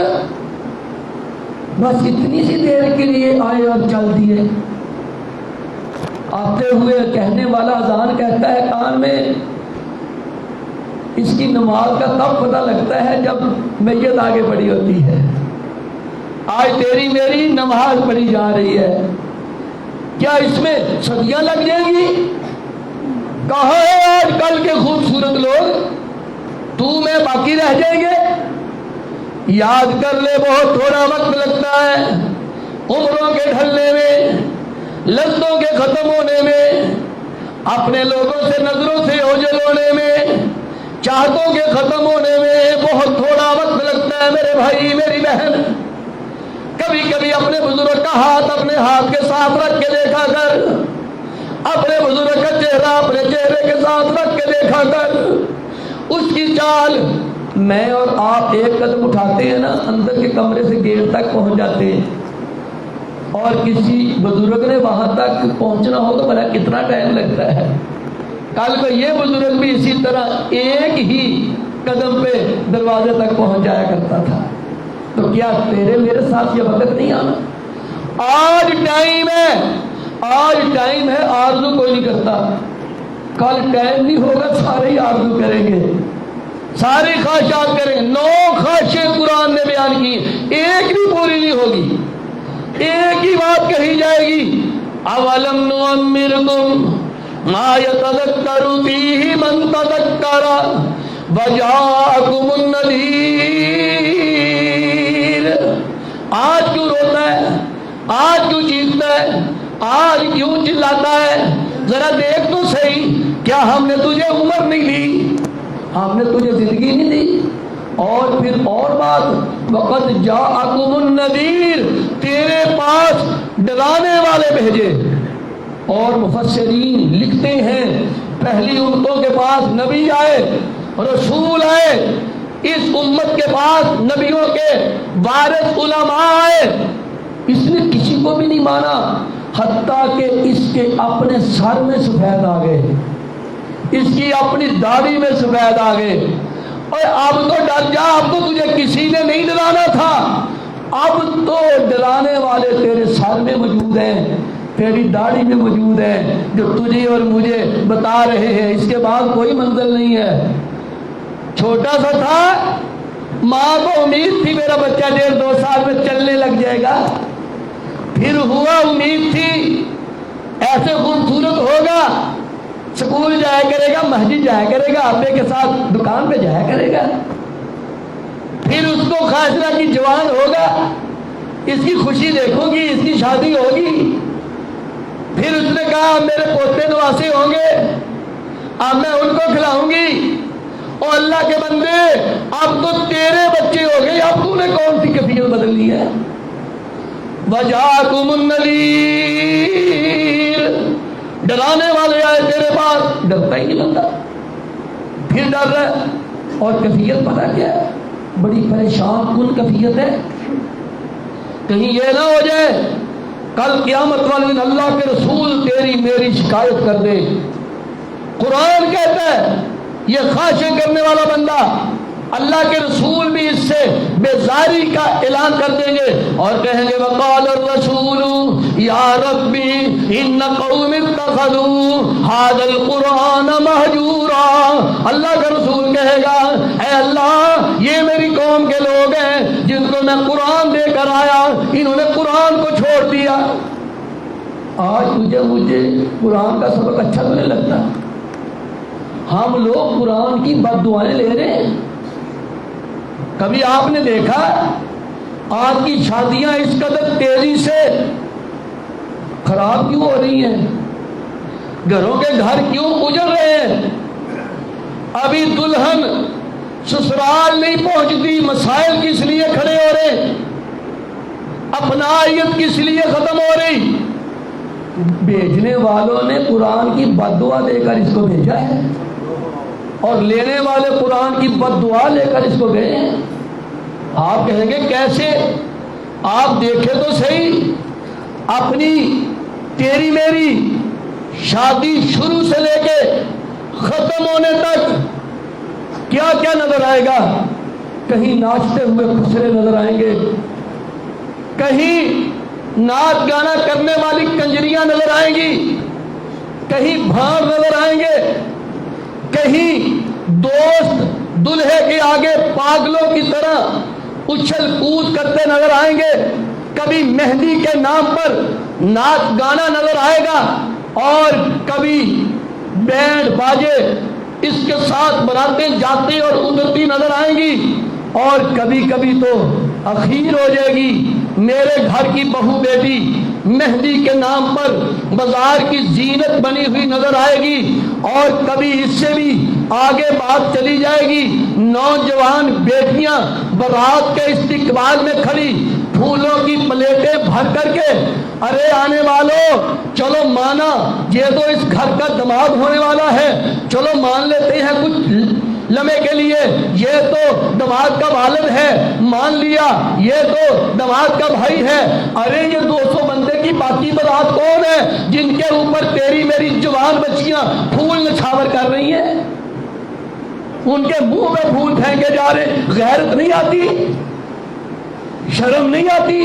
بس اتنی سی دیر کے لیے آئے اور چل دیے. آتے ہوئے کہنے والا اذان کہتا ہے کان میں، اس کی نماز کا تب پتہ لگتا ہے جب میت آگے بڑھی ہوتی ہے. آج تیری میری نماز پڑھی جا رہی ہے، کیا اس میں صدیاں لگ جائیں گی؟ کہاں ہے آج کل کے خوبصورت لوگ؟ تو میں باقی رہ جائیں گے؟ یاد کر لے بہت تھوڑا وقت لگتا ہے. عمروں کے ڈھلنے میں، لذتوں کے ختم ہونے میں، اپنے لوگوں سے نظروں سے اوجھل ہونے میں، چاہتوں کے ختم ہونے میں بہت تھوڑا وقت لگتا ہے. میرے بھائی میری بہن، کبھی کبھی اپنے بزرگ کا ہاتھ اپنے ہاتھ کے ساتھ رکھ کے دیکھا کر، اپنے بزرگ کا چہرہ اپنے چہرے کے ساتھ رکھ کے دیکھا کر. اس کی چال، میں اور آپ ایک قدم اٹھاتے ہیں نا، اندر کے کمرے سے گیٹ تک پہنچ جاتے ہیں، اور کسی بزرگ نے وہاں تک پہنچنا ہو تو بھلا کتنا ٹائم لگتا ہے. کل کو یہ بزرگ بھی اسی طرح ایک ہی قدم پہ دروازے تک پہنچ جایا کرتا تھا. تو کیا تیرے میرے ساتھ یہ وقت نہیں آنا؟ آج ٹائم ہے، آج ٹائم ہے، آرزو کوئی نہیں کرتا، کل ٹائم نہیں ہوگا، سارے ہی آرزو کریں گے، ساری خواہشات کریں گے۔ 9 خواہشیں قرآن نے بیان کی، ایک بھی پوری نہیں ہوگی، ایک ہی بات کہی جائے گی، اولم نعمرکم ما یتذکر فیہ من تذکر وجاءکم النذیر۔ آج کیوں روتا ہے، آج کیوں چیختا ہے، آج کیوں چلاتا ہے؟ ذرا دیکھ تو صحیح، کیا ہم نے تجھے عمر نہیں دی، ہم نے تجھے زندگی نہیں دی؟ اور پھر اور بات، وقت جاءکم النذیر، تیرے پاس ڈرانے والے بھیجے۔ اور مفسرین لکھتے ہیں پہلی امتوں کے پاس نبی آئے، رسول آئے، اس امت کے پاس نبیوں کے وارث علماء آئے، اس نے کسی کو بھی نہیں مانا، حتیٰ کہ اس کے اپنے سر میں سفید آ گئے، اس کی اپنی داڑھی میں سفید آ گئے۔ اور اب تو ڈر جا، اب تو تجھے کسی نے نہیں ڈرانا تھا، اب تو ڈرانے والے تیرے سر میں موجود ہیں، تیری داڑھی میں موجود ہے، جو تجھے اور مجھے بتا رہے ہیں۔ اس کے بعد کوئی منزل نہیں ہے۔ چھوٹا سا تھا، ماں کو امید تھی میرا بچہ 1.5-2 سال میں چلنے لگ جائے گا، پھر ہوا، امید تھی ایسے خوبصورت ہوگا، سکول جایا کرے گا، مسجد جایا کرے گا، ابے کے ساتھ دکان پہ جایا کرے گا، پھر اس کو خواہش رہا کہ جوان ہوگا، اس کی خوشی دیکھوں گی، اس کی شادی ہوگی۔ پھر اس نے کہا میرے پوتے نواسے ہوں گے، اب میں ان کو کھلاؤں گی۔ اور اللہ کے بندے، اب تو تیرے بچے ہو گئے، اب تو نے کون سی کیفیت بدلنی ہے؟ وجاءکم النذیر، ڈرانے والے آئے تیرے پاس، ڈرتا ہی نہیں بندہ، پھر ڈر رہا ہے۔ اور کیفیت پتہ کیا ہے؟ بڑی پریشان کن کیفیت ہے۔ کہیں یہ نہ ہو جائے کل قیامت والے دن اللہ کے رسول تیری میری شکایت کر دے۔ قرآن کہتا ہے یہ خواہشیں کرنے والا بندہ، اللہ کے رسول بھی اس سے بیزاری کا اعلان کر دیں گے اور کہیں گے وقال الرسول یا ربی ان قوم اتخذوا هذا القرآن مہجورا۔ اللہ کا رسول کہے گا اے اللہ یہ میری قوم کے لوگ ہیں جن کو میں قرآن دے کر آیا، انہوں نے قرآن کو چھوڑ دیا۔ آج تجھے مجھے قرآن کا سبق اچھا تو نہیں لگتا، ہم لوگ قرآن کی بد دعائیں لے رہے ہیں۔ کبھی آپ نے دیکھا آج کی شادیاں اس قدر تیزی سے خراب کیوں ہو رہی ہیں؟ گھروں کے گھر کیوں اجڑ رہے ہیں؟ ابھی دلہن سسرال نہیں پہنچتی، مسائل کس لیے کھڑے ہو رہے، اپنائیت کس لیے ختم ہو رہی؟ بھیجنے والوں نے قرآن کی بد دعا دے کر اس کو بھیجا ہے اور لینے والے قرآن کی بد دعا لے کر اس کو گئے ہیں۔ آپ کہیں گے کیسے؟ آپ دیکھیں تو صحیح، اپنی تیری میری شادی شروع سے لے کے ختم ہونے تک کیا کیا نظر آئے گا؟ کہیں ناچتے ہوئے خسرے نظر آئیں گے، کہیں ناچ گانا کرنے والی کنجریاں نظر آئیں گی، کہیں بھاڑ نظر آئیں گے، کہیں دوست دلہے کے آگے پاگلوں کی طرح اچھل کود کرتے نظر آئیں گے، کبھی مہندی کے نام پر ناچ گانا نظر آئے گا اور کبھی بینڈ باجے اس کے ساتھ بناتے جاتے اور ادھرتی نظر آئیں گی، اور کبھی کبھی تو اخیر ہو جائے گی میرے گھر کی بہو بیٹی مہندی کے نام پر بازار کی زینت بنی ہوئی نظر آئے گی، اور کبھی اس سے بھی آگے بات چلی جائے گی نوجوان بیٹیاں بارات کے استقبال میں کھڑی پھولوں کی پلیٹیں بھر کر کے، ارے آنے والوں چلو مانا یہ تو اس گھر کا دماد ہونے والا ہے، چلو مان لیتے ہیں کچھ لمحے کے لیے، یہ تو دماد کا والد ہے، مان لیا یہ تو دماد کا بھائی ہے۔ ارے یہ 200 بندے کی باقی بارات کون ہے جن کے اوپر تیری میری جوان بچیاں پھول نچھاور کر رہی ہیں، ان کے منہ میں پھول پھینکے جا رہے، غیرت نہیں آتی؟ شرم نہیں آتی؟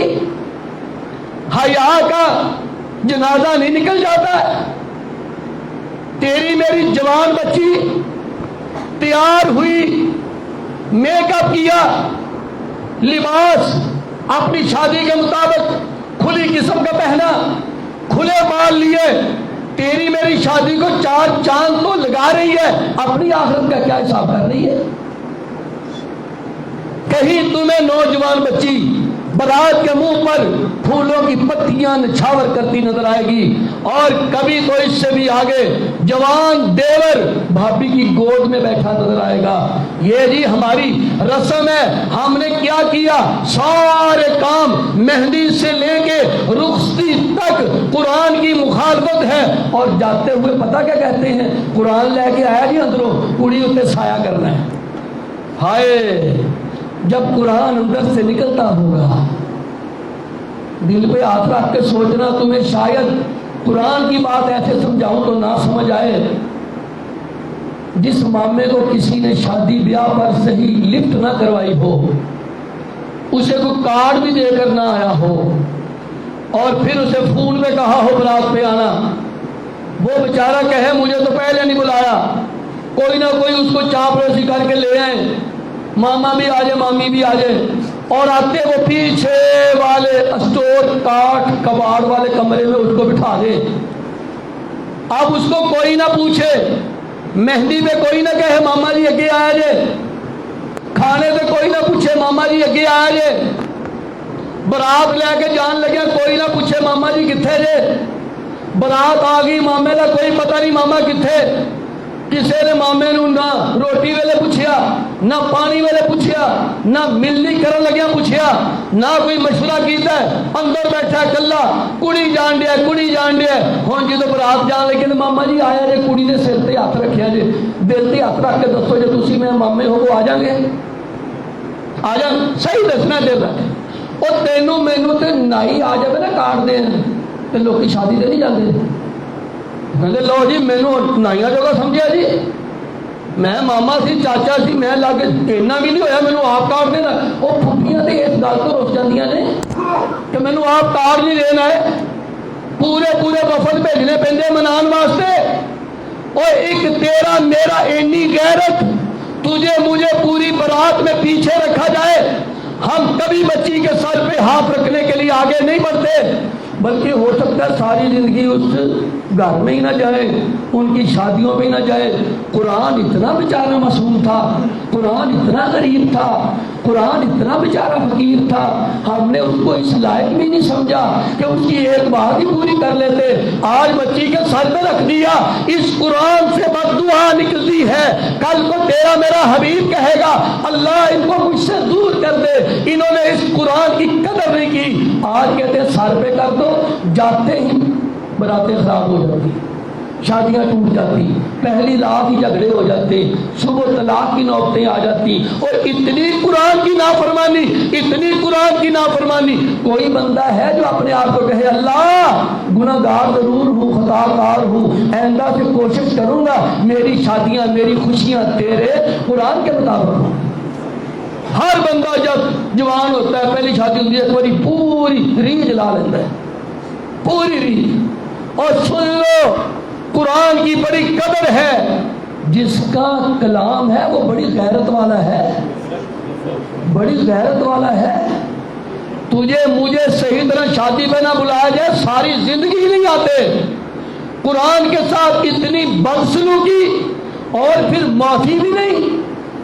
حیا کا جنازہ نہیں نکل جاتا؟ تیری میری جوان بچی تیار ہوئی، میک اپ کیا، لباس اپنی شادی کے مطابق کھلی قسم کا پہنا، کھلے بال لیے، تیری میری شادی کو 4 چاند تو لگا رہی ہے، اپنی آخرت کا کیا حساب کر رہی ہے؟ کہیں تمہیں نوجوان بچی برات کے منہ پر پھولوں کی پتیاں نچھاور کرتی نظر آئے گی، اور کبھی تو اس سے بھی آگے جوان دیور بھابھی کی گود میں بیٹھا نظر آئے گا۔ یہ جی ہماری رسم ہے، ہم نے کیا کیا، سارے کام مہندی سے لے کے رخصتی تک قرآن کی مخالفت ہے، اور جاتے ہوئے پتہ کیا کہتے ہیں، قرآن لے کے آیا جی اندروں، کڑی اتنے سایہ کرنا ہے۔ ہائے، جب قرآن اندر سے نکلتا ہوگا، دل پہ ہاتھ رکھ کے سوچنا، تمہیں شاید قرآن کی بات ایسے سمجھاؤں تو نہ سمجھ آئے۔ جس مامے کو کسی نے شادی بیاہ پر صحیح لفٹ نہ کروائی ہو، اسے کوئی کارڈ بھی دے کر نہ آیا ہو، اور پھر اسے فون پہ کہا ہو برات پہ آنا، وہ بیچارہ کہے مجھے تو پہلے نہیں بلایا، کوئی نہ کوئی اس کو چاپ روسی کر کے لے آئے، ماما بھی آ جائے مامی بھی آ جائے، اور آتے وہ پیچھے والے اسٹور کاٹ کباڑ والے کمرے میں اس کو بٹھا دے۔ اب اس کو کوئی نہ پوچھے، مہندی پہ کوئی نہ کہے ماما جی اگے آیا جائے، کھانے پہ کوئی نہ پوچھے ماما جی اگے آیا جائے، برات لے کے جان لگے کوئی نہ پوچھے ماما جی کتھے جے، برات آ گئی مامے کا کوئی پتہ نہیں ماما کتھے، کسی نے مامے نو نہ روٹی ویلے پوچھیا، نہ پانی ویلے پوچھیا، نہ ملنی کرن لگیا پوچھیا، نہ کوئی مشورہ کیتا ہے، اندر بیٹھا کلا، کڑی جان دیا کڑی جان دیا، ہوں جدو برات جان لگے تو ماما جی آیا جے، کڑی نے سر تے ہاتھ رکھیا جے، دل تے ہاتھ رکھ کے دسو جے تسی میں مامے ہو وہ آ جائیں گے، آ جان صحیح دسنا دل رکھ، اور تینوں مینوں تے نائی آ جائے نا کاٹ دین تے لوکی شادی تے نہیں جاندے، کہتے لو جی مینوں نائیاں جگہ سمجھیا جی، میں ماما سی چاچا سی، میں لاگے اتنا بھی نہیں ہویا مینوں آپ کارڈ دینا۔ وہ پھپھیاں تے اس گل تو رس جاندیاں نے کہ مینوں آپ کارڈ نہیں دینا ہے، پورے وفد بھیجنے پیندے منان واسطے، اور ایک تیرا میرا اینی غیرت، تجھے مجھے پوری برات میں پیچھے رکھا جائے، ہم کبھی بچی کے سر پہ ہاتھ رکھنے کے لیے آگے نہیں بڑھتے، بلکہ ہو سکتا ہے ساری زندگی اس گھر میں ہی نہ جائے، ان کی شادیوں میں ہی نہ جائے۔ قرآن اتنا بیچارہ معصوم تھا، قرآن اتنا غریب تھا، قرآن اتنا بیچارہ فقیر تھا، ہم نے اس کو اس لائق بھی نہیں سمجھا کہ اس کی ایک بات ہی پوری کر لیتے۔ آج بچی کے سر پہ رکھ دیا، اس قرآن سے بد دعا نکلتی ہے، کل کو تیرا میرا حبیب کہے گا اللہ ان کو مجھ سے دور کر دے، انہوں نے اس قرآن کی قدر نہیں کی۔ آج کہتے ہیں سر پہ کر دو، جاتے ہی براتیں خراب ہو جاتی، شادیاں ٹوٹ جاتی، پہلی رات ہی جھگڑے ہو جاتے، صبح طلاق کی نوبتیں آ جاتی، اور اتنی قرآن کی نافرمانی، اتنی قرآن کی نافرمانی۔ کوئی بندہ ہے جو اپنے آپ کو کہے اللہ گناہ گار ضرور ہوں، خطا کار ہوں، آئندہ سے کوشش کروں گا میری شادیاں میری خوشیاں تیرے قرآن کے مطابق ہوں۔ ہر بندہ جب جوان ہوتا ہے پہلی شادی ہوتی ہے ایک باری پوری ریجھ لا لیتا ہے، پوری ریجھ، اور سن لو قرآن کی بڑی قدر ہے، جس کا کلام ہے وہ بڑی غیرت والا ہے، بڑی غیرت والا ہے۔ تجھے مجھے صحیح طرح شادی پہ نہ بلایا جائے ساری زندگی نہیں آتے۔ قرآن کے ساتھ اتنی بدسلوکی، اور پھر معافی بھی نہیں،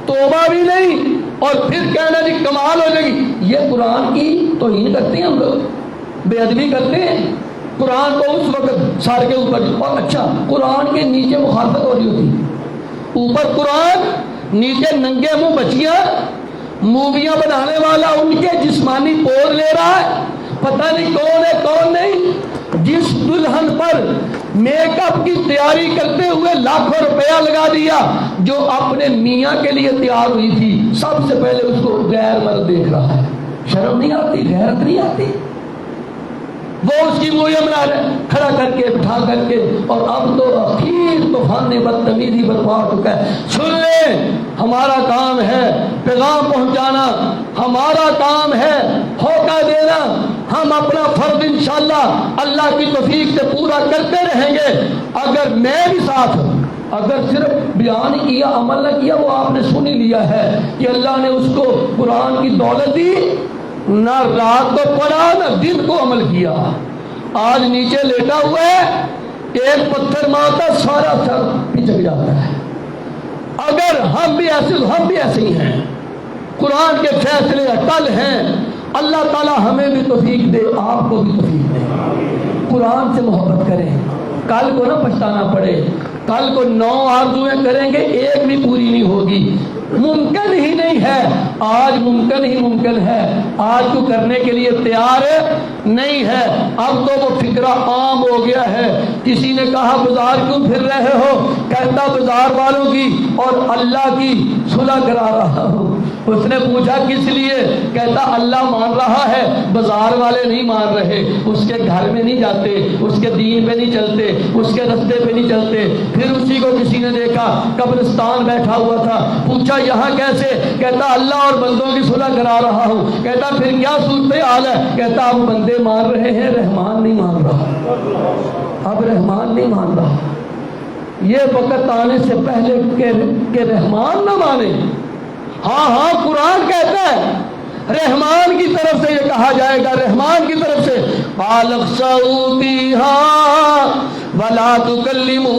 توبہ بھی نہیں، اور پھر کہنا جی کمال ہو جائے گی۔ یہ قرآن کی توہین کرتے ہیں ہم لوگ، بے ادبی کرتے ہیں قرآن کو اس وقت سر کے اوپر، اور اچھا قرآن کے نیچے مخالفت ہو رہی ہوتی، اوپر قرآن نیچے ننگے منہ بچیاں، موویاں بنانے والا ان کے جسمانی پور لے رہا ہے، پتہ نہیں کون ہے کون نہیں۔ جس دلہن پر میک اپ کی تیاری کرتے ہوئے لاکھوں روپیہ لگا دیا، جو اپنے میاں کے لیے تیار ہوئی تھی، سب سے پہلے اس کو غیر مرد دیکھ رہا ہے، شرم نہیں آتی، غیرت نہیں آتی؟ وہ اس کی مویاں بنا رہے کھڑا کر کے بٹھا کر کے، اور اب تو اخیر طوفان بدتمیزی برپا ہو چکا ہے۔ سن لیں، ہمارا کام ہے پیغام پہنچانا، ہمارا کام ہے ہوکا دینا، ہم اپنا فرض انشاءاللہ اللہ کی توفیق سے پورا کرتے رہیں گے۔ اگر میں بھی ساتھ ہوں، اگر صرف بیان ہی کیا عمل نہ کیا، وہ آپ نے سن ہی لیا ہے کہ اللہ نے اس کو قرآن کی دولت دی، نہ رات کو پڑھا نہ دن کو عمل کیا، آج نیچے لیٹا ہوا ہے، ایک پتھر مارتا سارا سر پچک جاتا ہے۔ اگر ہم بھی ایسے ہی ہیں، قرآن کے فیصلے اٹل ہیں، اللہ تعالی ہمیں بھی توفیق دے، آپ کو بھی توفیق دے۔ قرآن سے محبت کریں، کل کو نہ پچھتانا پڑے۔ کل کو 9 آرزویں کریں گے، ایک بھی پوری نہیں ہوگی، ممکن ہی نہیں ہے۔ آج ممکن ہی ممکن ہے، آج تو کرنے کے لیے تیار نہیں ہے۔ اب تو وہ فکرہ عام ہو گیا ہے۔ کسی نے کہا بازار کیوں پھر رہے ہو؟ کہتا بازار والوں کی اور اللہ کی صلح کرا رہا ہوں۔ اس نے پوچھا کس لیے؟ کہتا اللہ مان رہا ہے، بازار والے نہیں مان رہے، اس کے گھر میں نہیں جاتے، اس کے دین پہ نہیں چلتے، اس کے رستے پہ نہیں چلتے۔ پھر اسی کو کسی نے دیکھا قبرستان بیٹھا ہوا تھا، پوچھا یہاں کیسے؟ کہتا اللہ اور بندوں کی صلح کرا رہا ہوں۔ کہتا پھر کیا صورتحال ہے؟ کہتا اب بندے مان رہے ہیں، رحمان نہیں مان رہا، اب رحمان نہیں مان رہا۔ یہ وقت آنے سے پہلے کہ رحمان نہ مانے۔ ہاں قرآن کہتا ہے رحمان کی طرف سے یہ کہا جائے گا، رحمان کی طرف سے قال اخسؤوا فیہا ولا تکلمون۔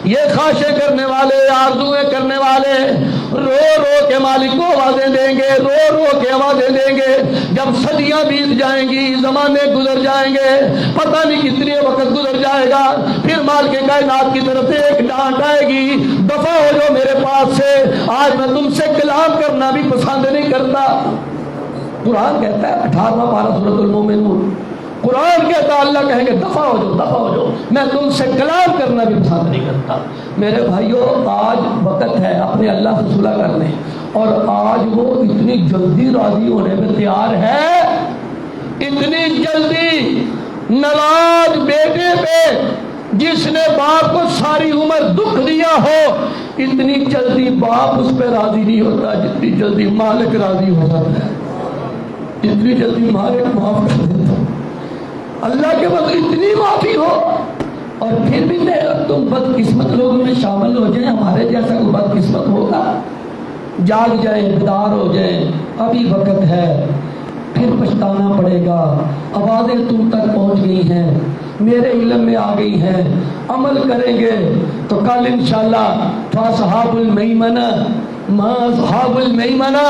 یہ خواہشیں کرنے والے، آرزویں کرنے والے رو رو کے مالک کو آوازیں دیں گے، رو رو کے آوازیں دیں گے۔ جب صدیاں بیت جائیں گی، زمانے گزر جائیں گے، پتہ نہیں کتنے وقت گزر جائے گا، پھر مالک کائنات کی طرف سے ایک ڈانٹ آئے گی، دفع ہو جاؤ میرے پاس سے، آج میں تم سے کلام کرنا بھی پسند نہیں کرتا۔ قرآن کہتا ہے 18واں پارہ سورۃ المومنون، قرآن کہتا ہے اللہ کہیں گے دفع ہو جاؤ، دفع ہو جاؤ، میں تم سے کلام کرنا بھی پسند نہیں کرتا۔ میرے بھائیوں، آج وقت ہے اپنے اللہ سے صلح کرنے، اور آج وہ اتنی جلدی راضی ہونے میں تیار ہے، اتنی جلدی ناراض بیٹے پہ جس نے باپ کو ساری عمر دکھ دیا ہو، اتنی جلدی باپ اس پہ راضی نہیں ہوتا جتنی جلدی مالک راضی ہو جاتا ہے، اتنی جلدی مالک معاف کر دیتا ہے۔ اللہ کے بعد اتنی معافی ہو، اور پھر بھی تم بدقسمت لوگوں میں شامل ہو جائیں، ہمارے جیسا کوئی بدقسمت ہوگا؟ جاگ جائیں، بیدار ہو جائیں، ابھی وقت ہے، پھر پچھتانا پڑے گا۔ آوازیں تم تک پہنچ گئی ہیں، میرے علم میں آ گئی ہیں، عمل کریں گے تو کل انشاءاللہ فاصحاب المیمنہ ما اصحاب المیمنہ،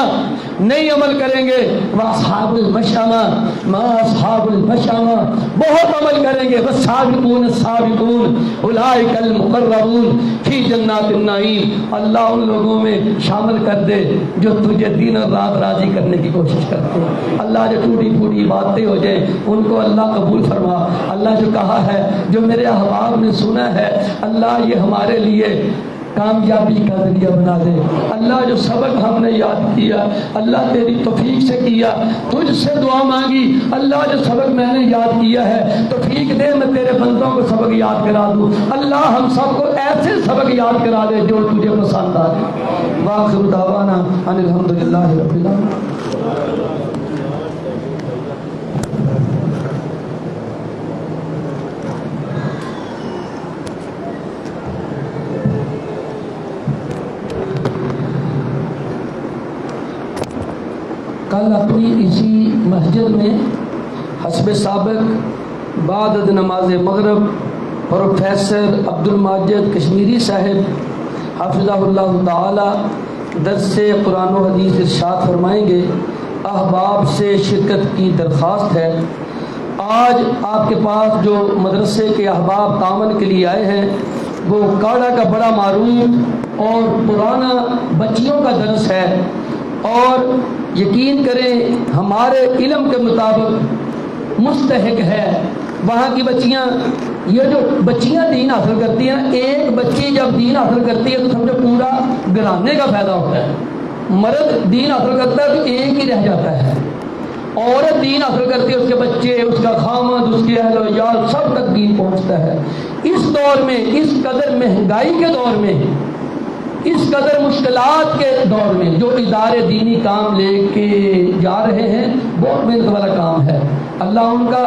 نہیں عمل کریں گے واصحاب المشأمہ ما اصحاب المشأمہ، بہت عمل کریں گے والسابقون السابقون اولئک المقربون فی جنات النعیم۔ اللہ ان لوگوں میں شامل کر دے جو تجھے دن اور رات راضی کرنے کی کوشش کرتے ہیں۔ اللہ جو ٹوٹی پھوٹی باتیں ہو جائیں ان کو اللہ قبول فرما۔ اللہ جو کہا ہے، جو میرے احباب نے سنا ہے، اللہ یہ ہمارے لیے کامیابی کا ذریعہ بنا دے۔ اللہ جو سبق ہم نے یاد کیا، اللہ تیری توفیق سے کیا، تجھ سے دعا مانگی، اللہ جو سبق میں نے یاد کیا ہے توفیق دے میں تیرے بندوں کو سبق یاد کرا دوں۔ اللہ ہم سب کو ایسے سبق یاد کرا دے جو تجھے پسند آئے۔ وآخر دعوانا ان الحمدللہ رب العالمین۔ کل اپنی اسی مسجد میں حسب سابق بعد نماز مغرب پروفیسر عبد الماجد کشمیری صاحب حفظہ اللہ تعالی درس قرآن و حدیث ارشاد فرمائیں گے۔ احباب سے شرکت کی درخواست ہے۔ آج آپ کے پاس جو مدرسے کے احباب تعاون کے لیے آئے ہیں وہ کاڑا کا بڑا معروف اور پرانا بچیوں کا درس ہے، اور یقین کریں ہمارے علم کے مطابق مستحق ہے۔ وہاں کی بچیاں، یہ جو بچیاں دین حاصل کرتی ہیں، ایک بچی جب دین حاصل کرتی ہے تو سمجھو پورا گھرانے کا فائدہ ہوتا ہے۔ مرد دین حاصل کرتا ہے تو ایک ہی رہ جاتا ہے، عورت دین حاصل کرتی ہے، اس کے بچے، اس کا خامد، اس کے اہل و عیال سب تک دین پہنچتا ہے۔ اس دور میں، اس قدر مہنگائی کے دور میں، اس قدر مشکلات کے دور میں جو ادارے دینی کام لے کے جا رہے ہیں، بہت محنت والا کام ہے۔ اللہ ان کا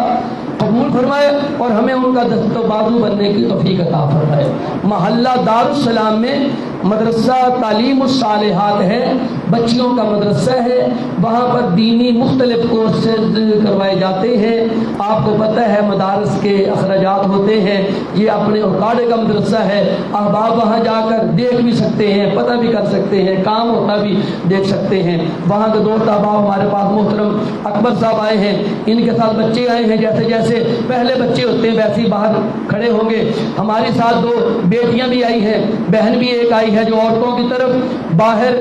قبول فرمائے اور ہمیں ان کا دست و بازو بننے کی توفیق عطا فرمائے۔ محلہ دارالسلام میں مدرسہ تعلیم الصالحات ہے، بچیوں کا مدرسہ ہے، وہاں پر دینی مختلف کورسز کروائے جاتے ہیں۔ آپ کو پتہ ہے مدارس کے اخراجات ہوتے ہیں، یہ اپنے اوقاڑے کا مدرسہ ہے، احباب وہاں جا کر دیکھ بھی سکتے ہیں، پتہ بھی کر سکتے ہیں، کام ہوتا بھی دیکھ سکتے ہیں۔ وہاں کے دوست احباب ہمارے پاس محترم اکبر صاحب آئے ہیں، ان کے ساتھ بچے آئے ہیں، جیسے جیسے پہلے بچے ہوتے ہیں ویسے ہی باہر کھڑے ہوں گے۔ ہمارے ساتھ 2 بیٹیاں بھی آئی ہیں، بہن بھی ایک آئی ہے جو عورتوں کی طرف باہر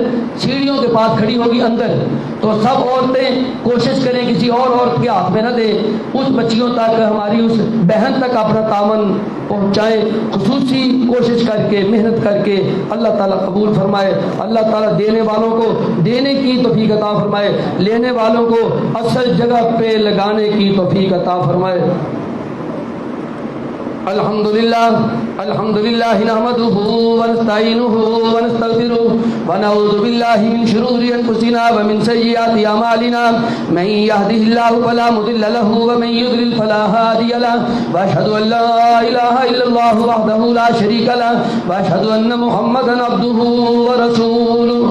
سیڑھیوں کے پاس کھڑی ہوگی اندر، تو سب عورتیں کوشش کریں کسی اور عورت کے ہاتھ میں نہ دیں، اس بچیوں تک، ہماری اس بہن تک اپنا تعاون پہنچائیں، خصوصی کوشش کر کے، محنت کر کے۔ اللہ تعالیٰ قبول فرمائے، اللہ تعالیٰ دینے والوں کو دینے کی توفیق عطا فرمائے، لینے والوں کو اصل جگہ پہ لگانے کی توفیق عطا فرمائے۔ الحمدللہ نحمده ونستعینه ونستغفره ونعوذ باللہ من شرور انفسنا ومن سیئات اعمالنا، من يهده الله فلا مضل له ومن يضلل فلا هادي له، واشهد ان لا اله الا الله وحده لا شريك له، واشهد ان محمدا عبده ورسوله۔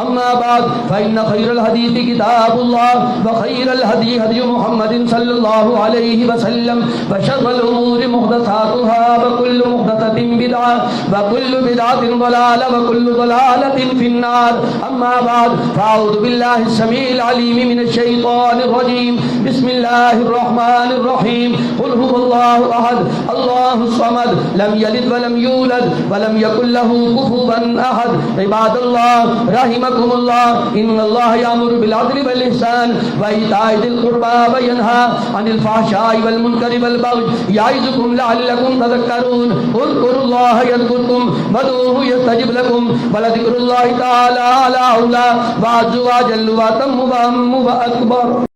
اما بعد فإن خير الحديث كتاب الله، وخير الهدي هدي محمد صلى الله عليه وسلم، وشر الأمور محدثاتها، وكل محدثة بدعة، وكل بدعة ضلالة، وكل ضلالة في النار۔ اما بعد فأعوذ بالله السميع العليم من الشيطان الرجيم، بسم الله الرحمن الرحيم، قل هو الله أحد الله الصمد، لم يلد ولم يولد ولم يكن له كفوا أحد۔ عباد الله رحمكم اللہ، ان اللہ یامر بالعدل والإحسان وإیتاء ذی القربى وینہی عن الفحشاء والمنکر والبغی یعظکم لعلکم تذکرون۔ اذکروا اللہ یذکرکم وادعوہ یستجب لکم، ولذکر اللہ تعالی اعلی واعز واجل واتم واکبر۔